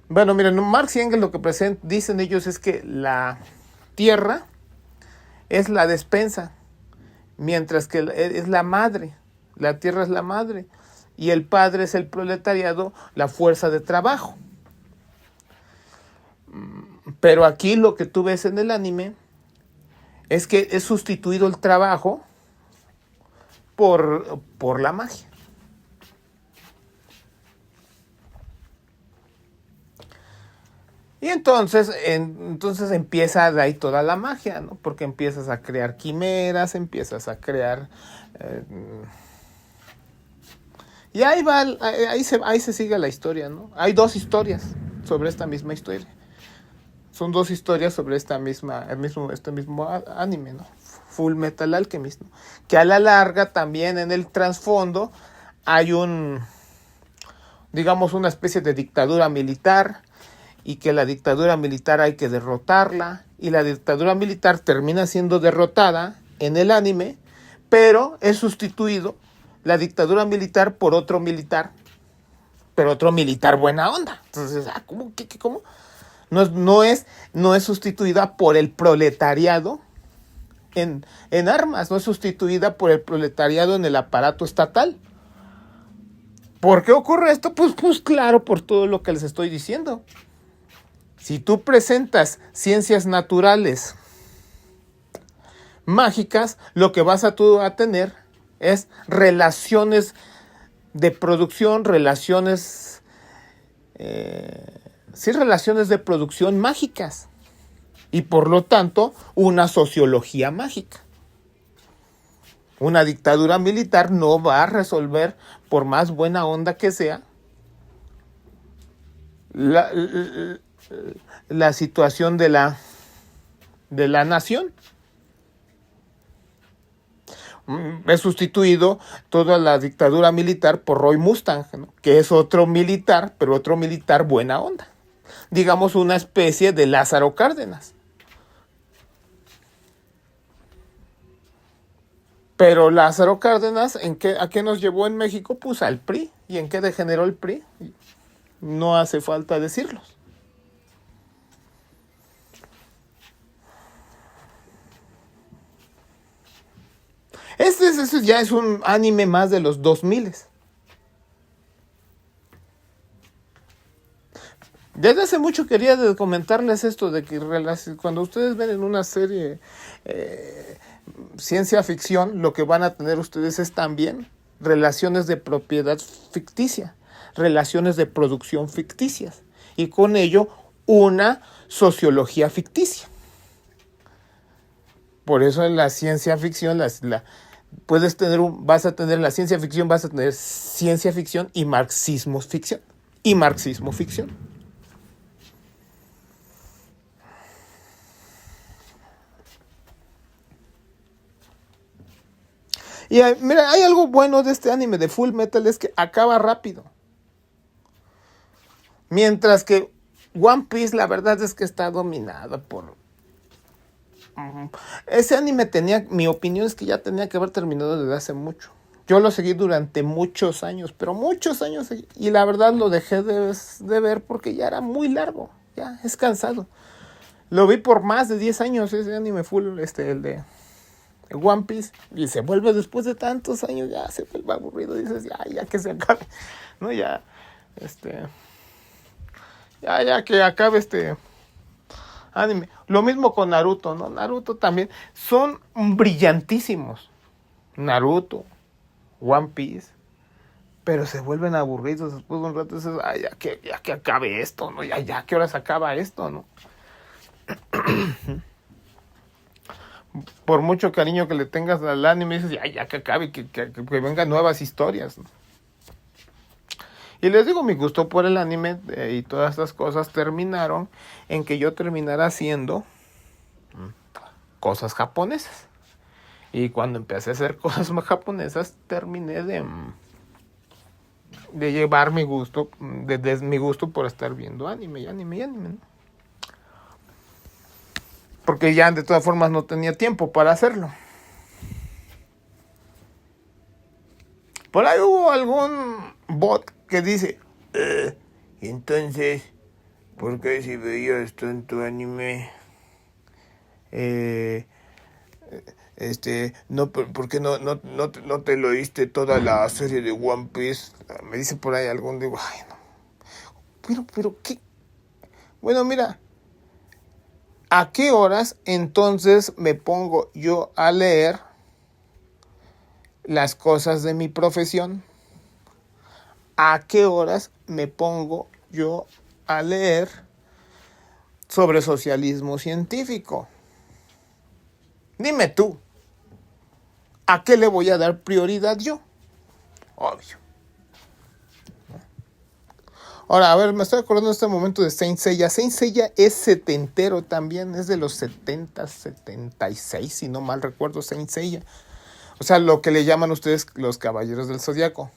Bueno, miren, Marx y Engels lo que dicen ellos es que la tierra es la despensa, mientras que es la madre. La tierra es la madre y el padre es el proletariado, la fuerza de trabajo. Pero aquí lo que tú ves en el anime es que es sustituido el trabajo por la magia. Y entonces empieza de ahí toda la magia, ¿no? Porque empiezas a crear quimeras, empiezas a crear... y ahí va, ahí se sigue la historia, ¿no? Hay 2 historias sobre esta misma historia. Son 2 historias sobre este mismo anime, ¿no? Full Metal Alchemist, ¿no? Que a la larga también en el trasfondo hay digamos, una especie de dictadura militar, y que la dictadura militar hay que derrotarla, y la dictadura militar termina siendo derrotada en el anime, pero es sustituido la dictadura militar por otro militar, pero otro militar buena onda. Entonces, ¿cómo? ¿Cómo? No es sustituida por el proletariado en armas, no es sustituida por el proletariado en el aparato estatal. ¿Por qué ocurre esto? Pues claro, por todo lo que les estoy diciendo. Si tú presentas ciencias naturales mágicas, lo que vas a tener es relaciones de producción, relaciones de producción mágicas, y por lo tanto una sociología mágica. Una dictadura militar no va a resolver, por más buena onda que sea, la situación de la nación. Es sustituido toda la dictadura militar por Roy Mustang, ¿no? Que es otro militar, pero otro militar buena onda. Digamos una especie de Lázaro Cárdenas. Pero Lázaro Cárdenas, ¿a qué nos llevó en México? Pues al PRI. ¿Y en qué degeneró el PRI? No hace falta decirlos. Este ya es un anime más de los 2000. Desde hace mucho quería comentarles esto de que cuando ustedes ven en una serie ciencia ficción, lo que van a tener ustedes es también relaciones de propiedad ficticia, relaciones de producción ficticias, y con ello una sociología ficticia. Por eso en la ciencia ficción vas a tener la ciencia ficción, vas a tener ciencia ficción y marxismo ficción. Y marxismo ficción. Y mira, hay algo bueno de este anime de Full Metal, es que acaba rápido. Mientras que One Piece, la verdad es que está dominada por... Ese anime mi opinión es que ya tenía que haber terminado desde hace mucho. Yo lo seguí durante muchos años, pero muchos años, y la verdad lo dejé de ver porque ya era muy largo, ya es cansado. Lo vi por más de 10 años ese anime Full, el de One Piece, y se vuelve después de tantos años, ya se vuelve aburrido, dices, ya que se acabe, ¿no? Ya que acabe anime. Lo mismo con Naruto, ¿no? Naruto también. Son brillantísimos. Naruto, One Piece. Pero se vuelven aburridos después de un rato. Dices, ay, ya que acabe esto, ¿no? Ya, ¿qué horas acaba esto, no? Por mucho cariño que le tengas al anime, dices, ya que acabe, que vengan nuevas historias, ¿no? Y les digo, mi gusto por el anime y todas estas cosas terminaron en que yo terminara haciendo cosas japonesas. Y cuando empecé a hacer cosas más japonesas, terminé de llevar mi gusto, mi gusto por estar viendo anime, ¿no? Porque ya de todas formas no tenía tiempo para hacerlo. Por ahí hubo algún bot que dice, entonces, ¿por qué si veías tanto anime? No, ¿por qué no te lo oíste toda la serie de One Piece? Me dice por ahí algún, digo, ay, no. Pero, ¿qué? Bueno, mira, ¿a qué horas entonces me pongo yo a leer las cosas de mi profesión? ¿A qué horas me pongo yo a leer sobre socialismo científico? Dime tú, ¿a qué le voy a dar prioridad yo? Obvio. Ahora, a ver, me estoy acordando en este momento de Saint Seiya. Saint Seiya es setentero también, es de los 70, 76, si no mal recuerdo, Saint Seiya. O sea, lo que le llaman ustedes los Caballeros del Zodiaco.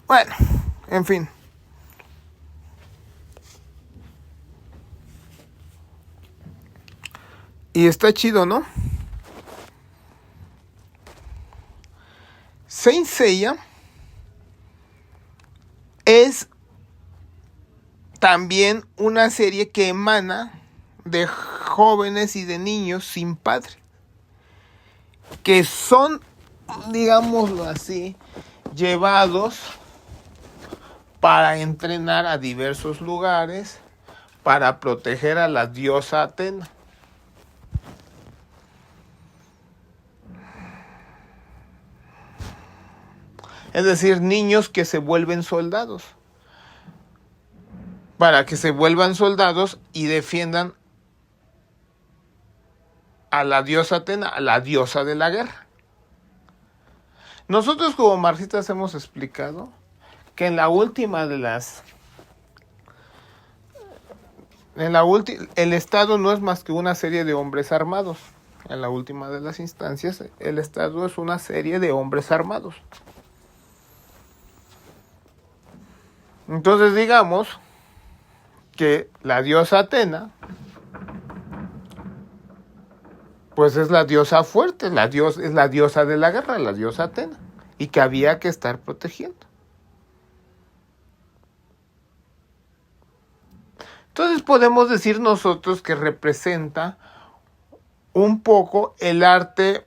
Bueno, en fin. Y está chido, ¿no? Saint Seiya es también una serie que emana de jóvenes y de niños sin padre, que son, digámoslo así, llevados para entrenar a diversos lugares para proteger a la diosa Atena. Es decir, niños que se vuelven soldados. Para que se vuelvan soldados y defiendan a la diosa Atena, a la diosa de la guerra. Nosotros como marxistas hemos explicado que en la última de las... el Estado no es más que una serie de hombres armados. En la última de las instancias, el Estado es una serie de hombres armados. Entonces digamos que la diosa Atena, pues es la diosa fuerte, es la diosa de la guerra, la diosa Atena, y que había que estar protegiendo. Entonces podemos decir nosotros que representa un poco el arte,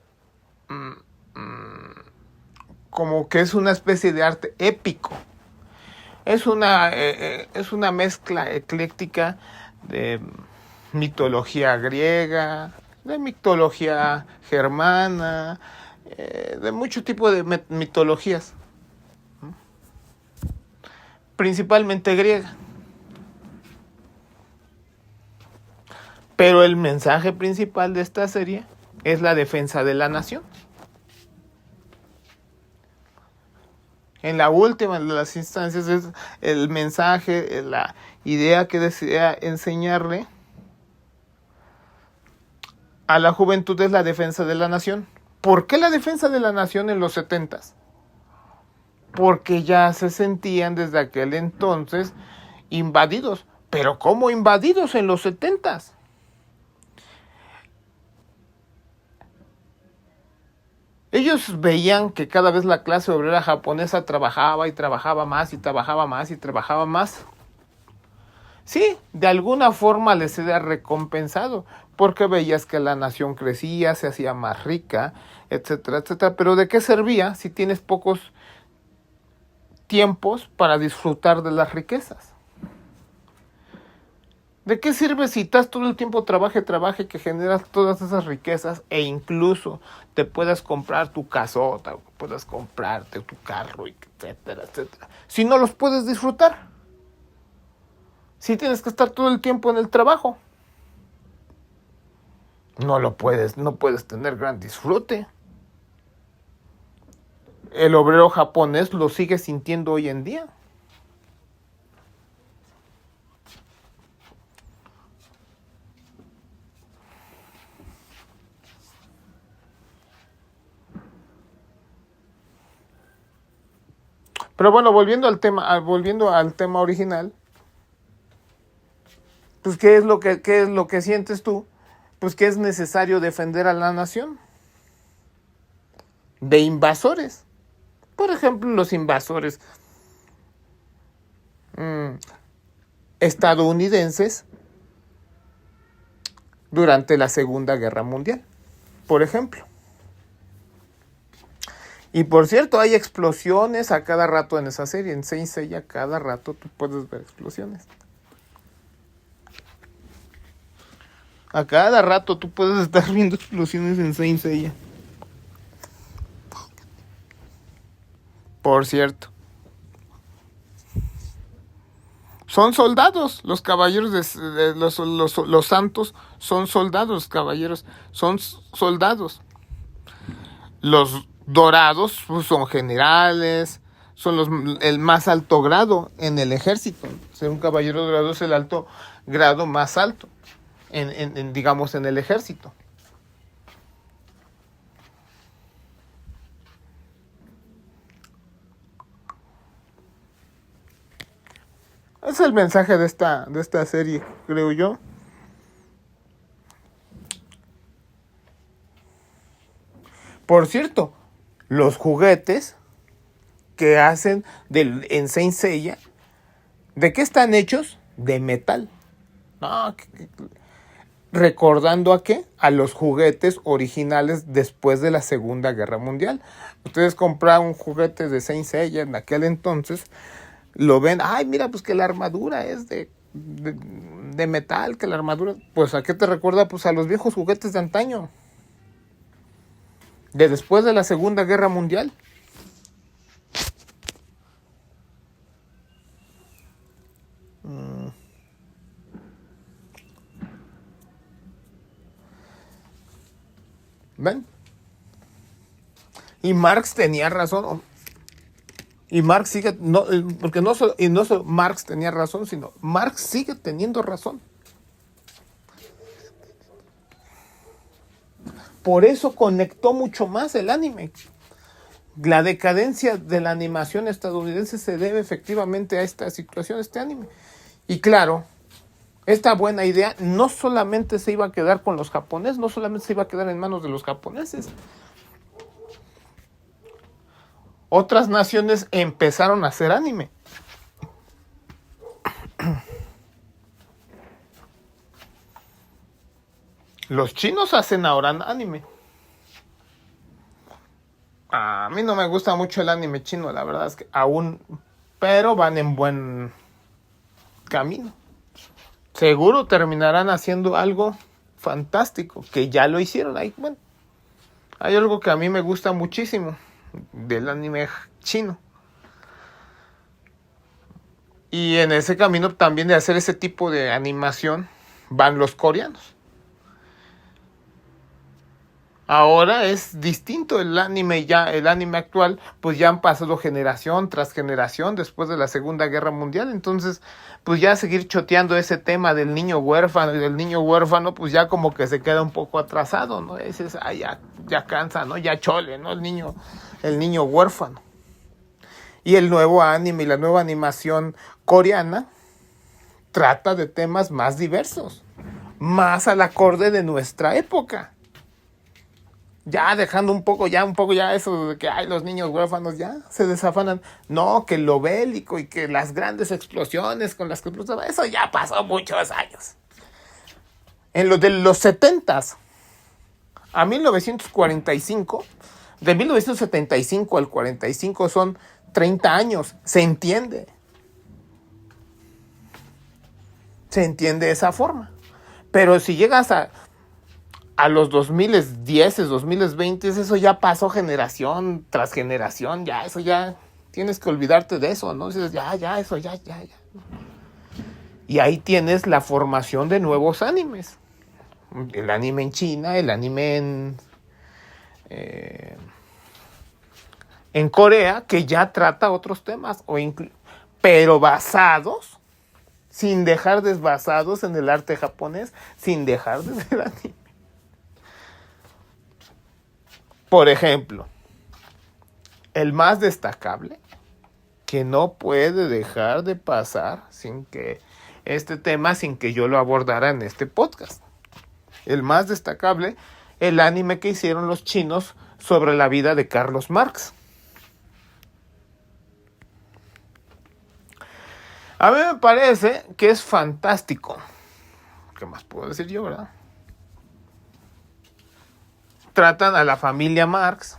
como que es una especie de arte épico. Es una mezcla ecléctica de mitología griega, de mitología germana, de mucho tipo de mitologías, principalmente griega. Pero el mensaje principal de esta serie es la defensa de la nación. En la última de las instancias es el mensaje, la idea que desea enseñarle a la juventud es la defensa de la nación. ¿Por qué la defensa de la nación en los 70s? Porque ya se sentían desde aquel entonces invadidos. ¿Pero cómo invadidos en los 70s? Ellos veían que cada vez la clase obrera japonesa trabajaba y trabajaba más y trabajaba más y trabajaba más. Sí, de alguna forma les era recompensado, porque veías que la nación crecía, se hacía más rica, etcétera, etcétera. Pero ¿de qué servía si tienes pocos tiempos para disfrutar de las riquezas? ¿De qué sirve si estás todo el tiempo trabaje, que generas todas esas riquezas e incluso te puedas comprar tu casota, puedas comprarte tu carro, etcétera, etcétera? Si no los puedes disfrutar, si tienes que estar todo el tiempo en el trabajo, no puedes tener gran disfrute. El obrero japonés lo sigue sintiendo hoy en día. Pero bueno, volviendo al tema original, pues qué es lo que sientes tú? Pues que es necesario defender a la nación de invasores. Por ejemplo, los invasores estadounidenses durante la Segunda Guerra Mundial, por ejemplo. Y por cierto, hay explosiones a cada rato en esa serie. En Saint Seiya, cada rato tú puedes ver explosiones. A cada rato tú puedes estar viendo explosiones en Saint Seiya. Por cierto. Son soldados, los caballeros los santos son soldados, caballeros, son soldados. Los dorados pues, son generales, son el más alto grado en el ejército. Ser un caballero dorado es el alto grado más alto digamos, en el ejército. Es el mensaje de esta serie, creo yo. Por cierto, los juguetes que hacen en Saint Seiya, ¿de qué están hechos? De metal. No, ¿recordando a qué? A los juguetes originales después de la Segunda Guerra Mundial. Ustedes compraron un juguete de Saint Seiya en aquel entonces, lo ven, ay, mira, pues que la armadura es de metal, que la armadura, pues ¿a qué te recuerda? Pues a los viejos juguetes de antaño, de después de la Segunda Guerra Mundial. ¿Ven? Y Marx tenía razón. Y Marx sigue, no, porque no solo Marx tenía razón, sino Marx sigue teniendo razón. Por eso conectó mucho más el anime. La decadencia de la animación estadounidense se debe efectivamente a esta situación, este anime. Y claro, esta buena idea no solamente se iba a quedar con los japoneses, no solamente se iba a quedar en manos de los japoneses. Otras naciones empezaron a hacer anime. Los chinos hacen ahora anime. A mí no me gusta mucho el anime chino, la verdad es que aún, pero van en buen camino. Seguro terminarán haciendo algo fantástico, que ya lo hicieron. Bueno, hay algo que a mí me gusta muchísimo del anime chino. Y en ese camino también de hacer ese tipo de animación van los coreanos. Ahora es distinto el anime actual, pues ya han pasado generación tras generación después de la Segunda Guerra Mundial, entonces pues ya seguir choteando ese tema del niño huérfano y del niño huérfano, pues ya como que se queda un poco atrasado, ¿no? Ese es, ya cansa, ¿no? Ya chole, ¿no? El niño huérfano. Y el nuevo anime y la nueva animación coreana trata de temas más diversos, más al acorde de nuestra época. Ya dejando un poco ya eso de que los niños huérfanos ya se desafanan. No, que lo bélico y que las grandes explosiones con las que eso ya pasó muchos años. En lo de los 70s a 1945, de 1975 al 45 son 30 años, se entiende. Se entiende de esa forma. Pero si llegas a los 2010, 2020, eso ya pasó generación tras generación, ya eso ya tienes que olvidarte de eso, ¿no? Dices, eso, ya. Y ahí tienes la formación de nuevos animes. El anime en China, el anime en Corea, que ya trata otros temas, pero basados, sin dejar desbasados en el arte japonés, sin dejar de ser anime. Por ejemplo, el más destacable, que no puede dejar de pasar sin que yo lo abordara en este podcast. El más destacable, el anime que hicieron los chinos sobre la vida de Carlos Marx. A mí me parece que es fantástico. ¿Qué más puedo decir yo, verdad? Tratan a la familia Marx,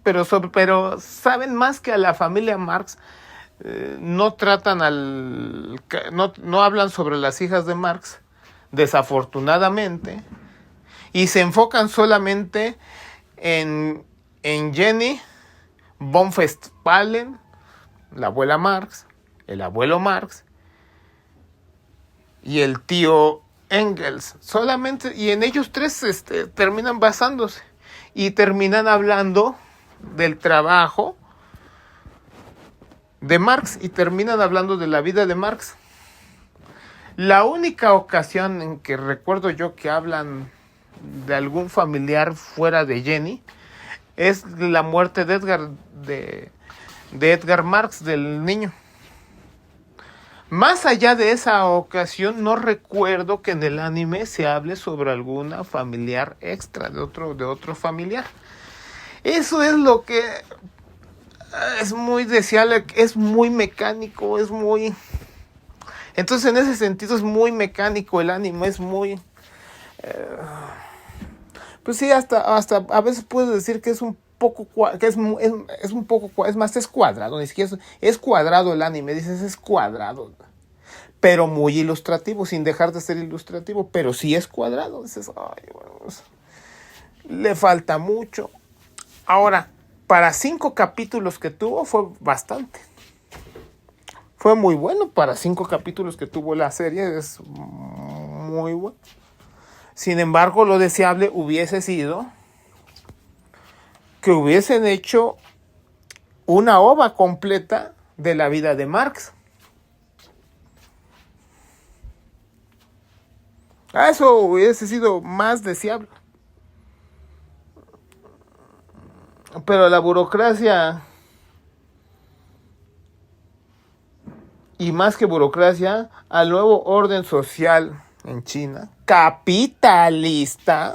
pero saben más que a la familia Marx. No tratan no hablan sobre las hijas de Marx, desafortunadamente, y se enfocan solamente en Jenny von Westphalen, la abuela Marx, el abuelo Marx y el tío Engels, solamente, y en ellos tres terminan basándose y terminan hablando del trabajo de Marx y terminan hablando de la vida de Marx. La única ocasión en que recuerdo yo que hablan de algún familiar fuera de Jenny es la muerte de Edgar Marx, del niño. Más allá de esa ocasión, no recuerdo que en el anime se hable sobre alguna familiar extra de otro familiar. Eso es lo que es muy deseable, es muy mecánico, es muy... Entonces, en ese sentido es muy mecánico el anime, es muy... pues sí, hasta a veces puedo decir que es un poco... que es un poco... es más, es cuadrado, ni siquiera es cuadrado el anime, dices, es cuadrado. Pero muy ilustrativo, sin dejar de ser ilustrativo, pero sí es cuadrado. Dices, le falta mucho. Ahora, para 5 capítulos que tuvo fue bastante. Fue muy bueno para 5 capítulos que tuvo la serie, es muy bueno. Sin embargo, lo deseable hubiese sido que hubiesen hecho una ova completa de la vida de Marx. Eso hubiese sido más deseable. Pero la burocracia, y más que burocracia, al nuevo orden social en China, capitalista,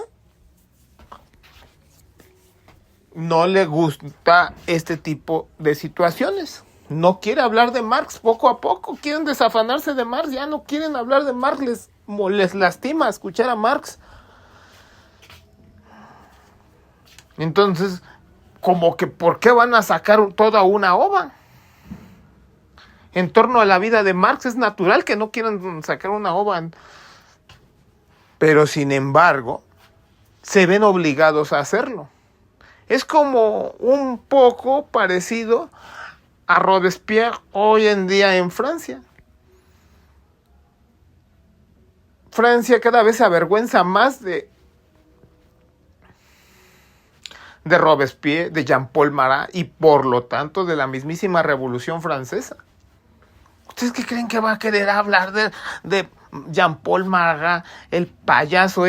no le gusta este tipo de situaciones. No quiere hablar de Marx poco a poco. Quieren desafanarse de Marx. Ya no quieren hablar de Marx. Les lastima escuchar a Marx. Entonces, como que ¿por qué van a sacar toda una ova en torno a la vida de Marx? Es natural que no quieran sacar una ova. Pero sin embargo, se ven obligados a hacerlo. Es como un poco parecido a Robespierre hoy en día en Francia. Francia cada vez se avergüenza más de Robespierre, de Jean-Paul Marat y por lo tanto de la mismísima Revolución Francesa. ¿Ustedes qué creen que va a querer hablar de Jean-Paul Marat, el payaso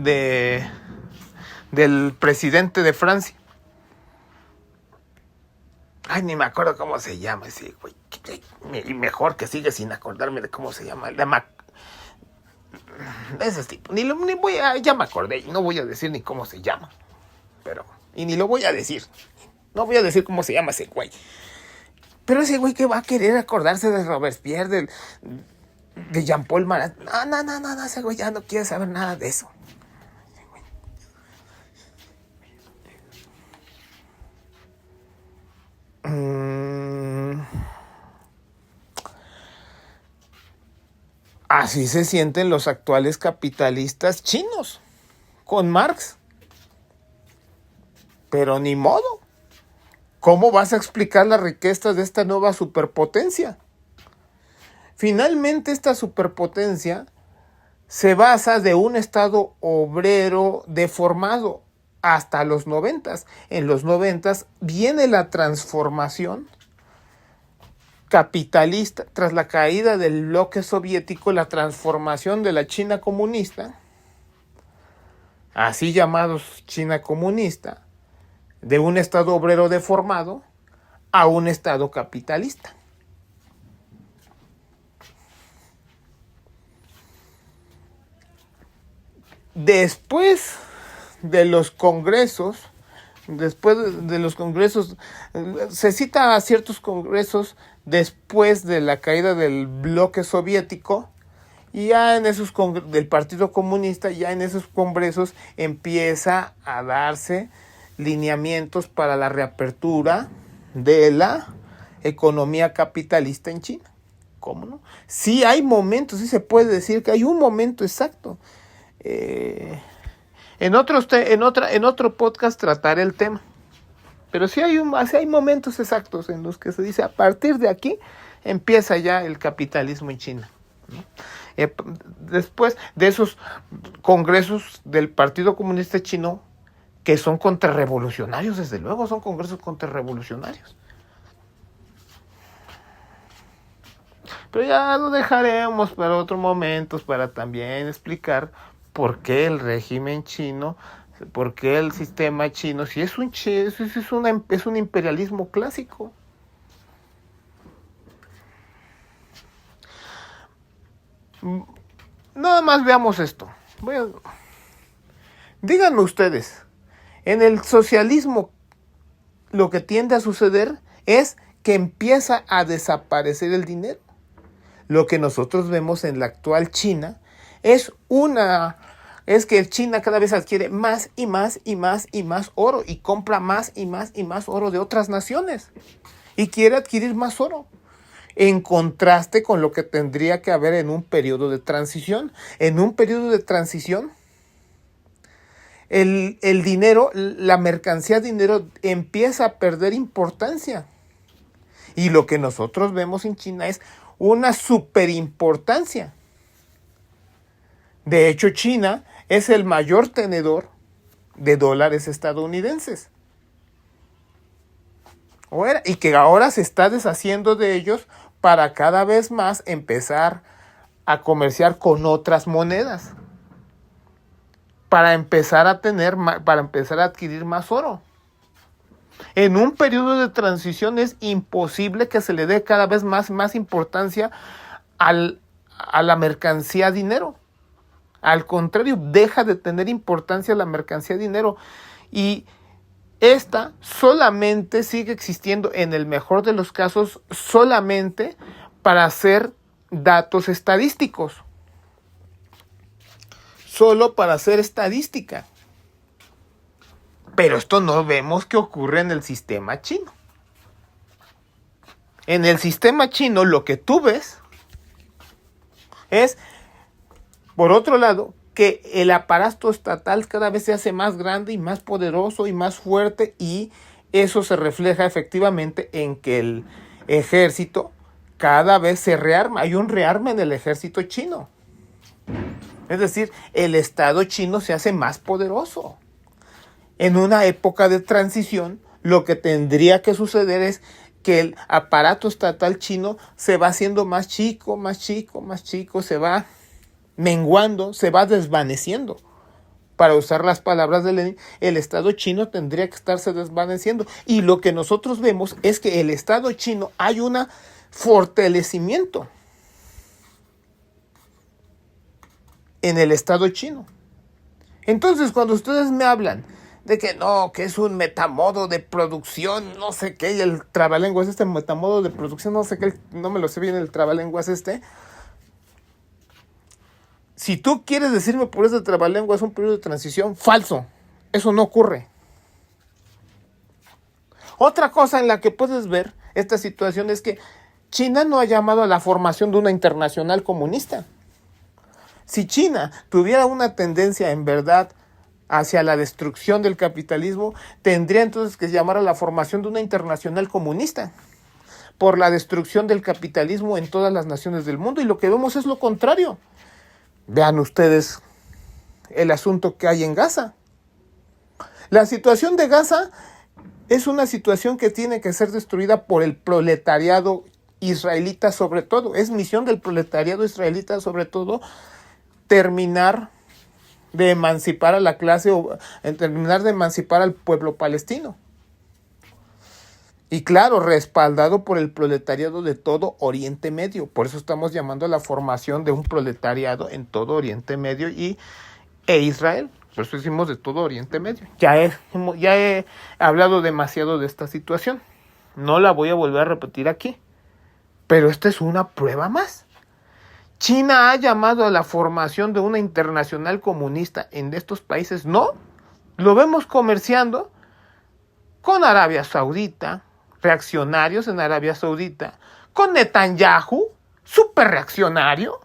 del presidente de Francia? Ay, ni me acuerdo cómo se llama ese güey. Y mejor que sigue sin acordarme de cómo se llama. ese tipo. Ya me acordé, y no voy a decir ni cómo se llama. Y ni lo voy a decir. No voy a decir cómo se llama ese güey. Pero ese güey que va a querer acordarse de Robespierre, de Jean-Paul Marat. No, ese güey ya no quiere saber nada de eso. Así se sienten los actuales capitalistas chinos, con Marx. Pero ni modo. ¿Cómo vas a explicar la riqueza de esta nueva superpotencia? Finalmente, esta superpotencia se basa de un estado obrero deformado hasta los 90. En los 90 viene la transformación capitalista tras la caída del bloque soviético, la transformación de la China comunista, así llamados China comunista, de un estado obrero deformado a un estado capitalista. Después de los congresos, se cita a ciertos congresos después de la caída del bloque soviético, y ya en esos del Partido Comunista, ya en esos congresos empieza a darse lineamientos para la reapertura de la economía capitalista en China. ¿Cómo no? Sí hay momentos, sí se puede decir que hay un momento exacto. En otro podcast trataré el tema. Pero sí hay momentos exactos en los que se dice, a partir de aquí empieza ya el capitalismo en China, ¿no? Después de esos congresos del Partido Comunista Chino, que son contrarrevolucionarios, desde luego son congresos contrarrevolucionarios. Pero ya lo dejaremos para otros momentos, para también explicar por qué el régimen chino, por qué el sistema chino, si es un imperialismo clásico. Nada más veamos esto. Díganme ustedes, en el socialismo lo que tiende a suceder es que empieza a desaparecer el dinero. Lo que nosotros vemos en la actual China es que China cada vez adquiere más y más y más y más oro, y compra más y más y más oro de otras naciones, y quiere adquirir más oro, en contraste con lo que tendría que haber en un periodo de transición. En un periodo de transición, el dinero, la mercancía dinero empieza a perder importancia, y lo que nosotros vemos en China es una superimportancia. De hecho, China es el mayor tenedor de dólares estadounidenses. Y que ahora se está deshaciendo de ellos para cada vez más empezar a comerciar con otras monedas, para empezar a adquirir más oro. En un periodo de transición es imposible que se le dé cada vez más importancia a la mercancía dinero. Al contrario, deja de tener importancia la mercancía dinero, y esta solamente sigue existiendo, en el mejor de los casos, solamente para hacer datos estadísticos. Solo para hacer estadística. Pero esto no vemos que ocurre en el sistema chino. En el sistema chino lo que tú ves es, por otro lado, que el aparato estatal cada vez se hace más grande y más poderoso y más fuerte, y eso se refleja efectivamente en que el ejército cada vez se rearma. Hay un rearme en el ejército chino. Es decir, el Estado chino se hace más poderoso. En una época de transición, lo que tendría que suceder es que el aparato estatal chino se va haciendo más chico, se va menguando, se va desvaneciendo. Para usar las palabras de Lenin, el Estado chino tendría que estarse desvaneciendo. Y lo que nosotros vemos es que el Estado chino hay un fortalecimiento. en el Estado chino. Entonces, cuando ustedes me hablan de que no, que es un metamodo de producción, no sé qué, y el trabalenguas metamodo de producción, no sé qué, no me lo sé bien el trabalenguas Si tú quieres decirme por ese trabalenguas un periodo de transición, falso, eso no ocurre. Otra cosa en la que puedes ver esta situación es que China no ha llamado a la formación de una internacional comunista. Si China tuviera una tendencia en verdad hacia la destrucción del capitalismo, tendría entonces que llamar a la formación de una internacional comunista por la destrucción del capitalismo en todas las naciones del mundo, y lo que vemos es lo contrario. Vean ustedes el asunto que hay en Gaza. La situación de Gaza es una situación que tiene que ser destruida por el proletariado israelita sobre todo. Es misión del proletariado israelita sobre todo terminar de emancipar a la clase, o terminar de emancipar al pueblo palestino. Y claro, respaldado por el proletariado de todo Oriente Medio. Por eso estamos llamando a la formación de un proletariado en todo Oriente Medio e Israel. Por eso decimos de todo Oriente Medio. Ya he hablado demasiado de esta situación. No la voy a volver a repetir aquí. Pero esta es una prueba más. China ha llamado a la formación de una internacional comunista en estos países. No, lo vemos comerciando con Arabia Saudita, reaccionarios en Arabia Saudita, con Netanyahu, súper reaccionario.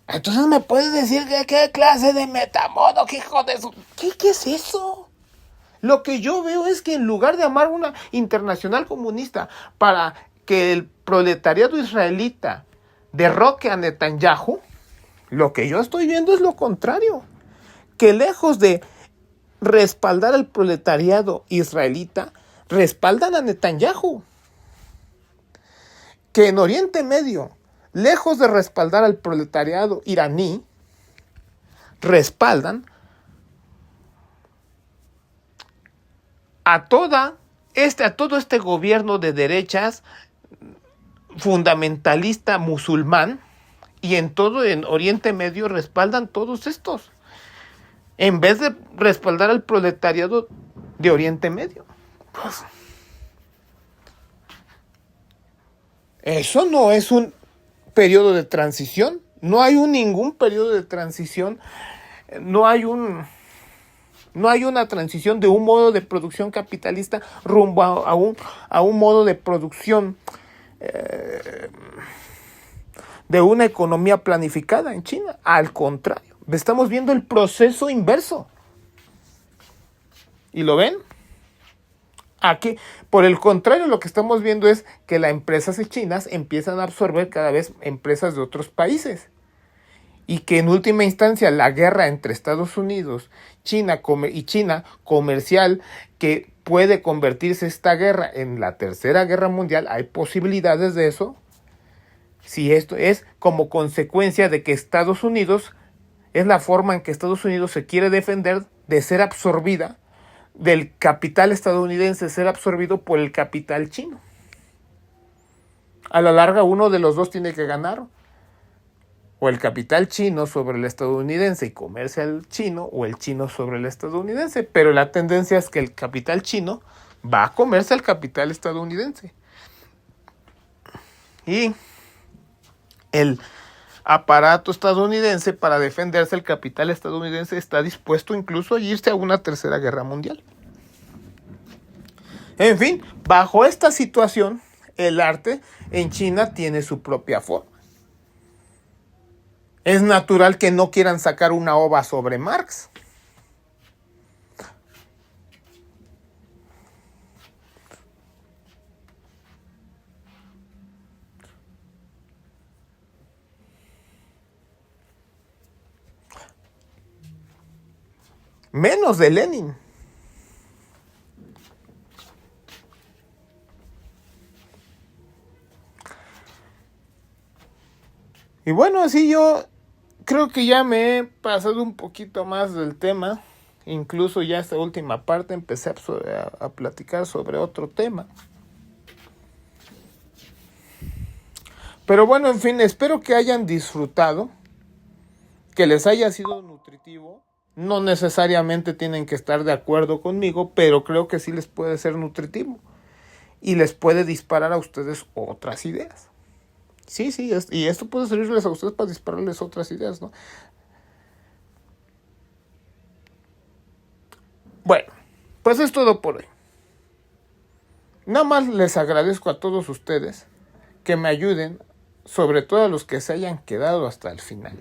Entonces me puedes decir que qué clase de metamodo, qué hijo de su... ¿Qué es eso? Lo que yo veo es que en lugar de amar una internacional comunista para que el proletariado israelita derroque a Netanyahu, lo que yo estoy viendo es lo contrario. Que lejos de respaldar al proletariado israelita, respaldan a Netanyahu. Que en Oriente Medio, lejos de respaldar al proletariado iraní, respaldan a todo este gobierno de derechas fundamentalista musulmán, y en Oriente Medio respaldan todos estos, en vez de respaldar al proletariado de Oriente Medio. Pues, eso no es un periodo de transición. No hay ningún periodo de transición. No hay una transición de un modo de producción capitalista rumbo a un modo de producción de una economía planificada en China. Al contrario, estamos viendo el proceso inverso. ¿Y lo ven? Aquí, por el contrario, lo que estamos viendo es que las empresas chinas empiezan a absorber cada vez empresas de otros países. Y que en última instancia la guerra entre Estados Unidos y China comercial, que puede convertirse esta guerra en la tercera guerra mundial, hay posibilidades de eso, si esto es como consecuencia de que Estados Unidos, es la forma en que Estados Unidos se quiere defender de ser absorbida, del capital estadounidense ser absorbido por el capital chino. A la larga uno de los dos tiene que ganar. O el capital chino sobre el estadounidense y comerse al chino, o el chino sobre el estadounidense. Pero la tendencia es que el capital chino va a comerse al capital estadounidense. Y el aparato estadounidense, para defenderse, el capital estadounidense está dispuesto incluso a irse a una tercera guerra mundial. En fin, bajo esta situación, el arte en China tiene su propia forma. Es natural que no quieran sacar una ova sobre Marx. Menos de Lenin. Y bueno, así yo creo que ya me he pasado un poquito más del tema. Incluso ya esta última parte empecé a platicar sobre otro tema. Pero bueno, en fin, espero que hayan disfrutado que les haya sido nutritivo. No necesariamente tienen que estar de acuerdo conmigo, pero creo que sí les puede ser nutritivo y les puede disparar a ustedes otras ideas. Sí, y esto puede servirles a ustedes para dispararles otras ideas, ¿no? Bueno, pues es todo por hoy. Nada más les agradezco a todos ustedes que me ayuden, sobre todo a los que se hayan quedado hasta el final.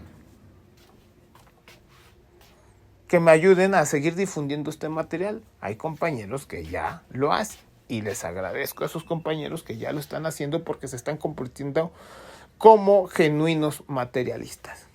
Que me ayuden a seguir difundiendo este material. Hay compañeros que ya lo hacen y les agradezco a esos compañeros que ya lo están haciendo porque se están convirtiendo como genuinos materialistas.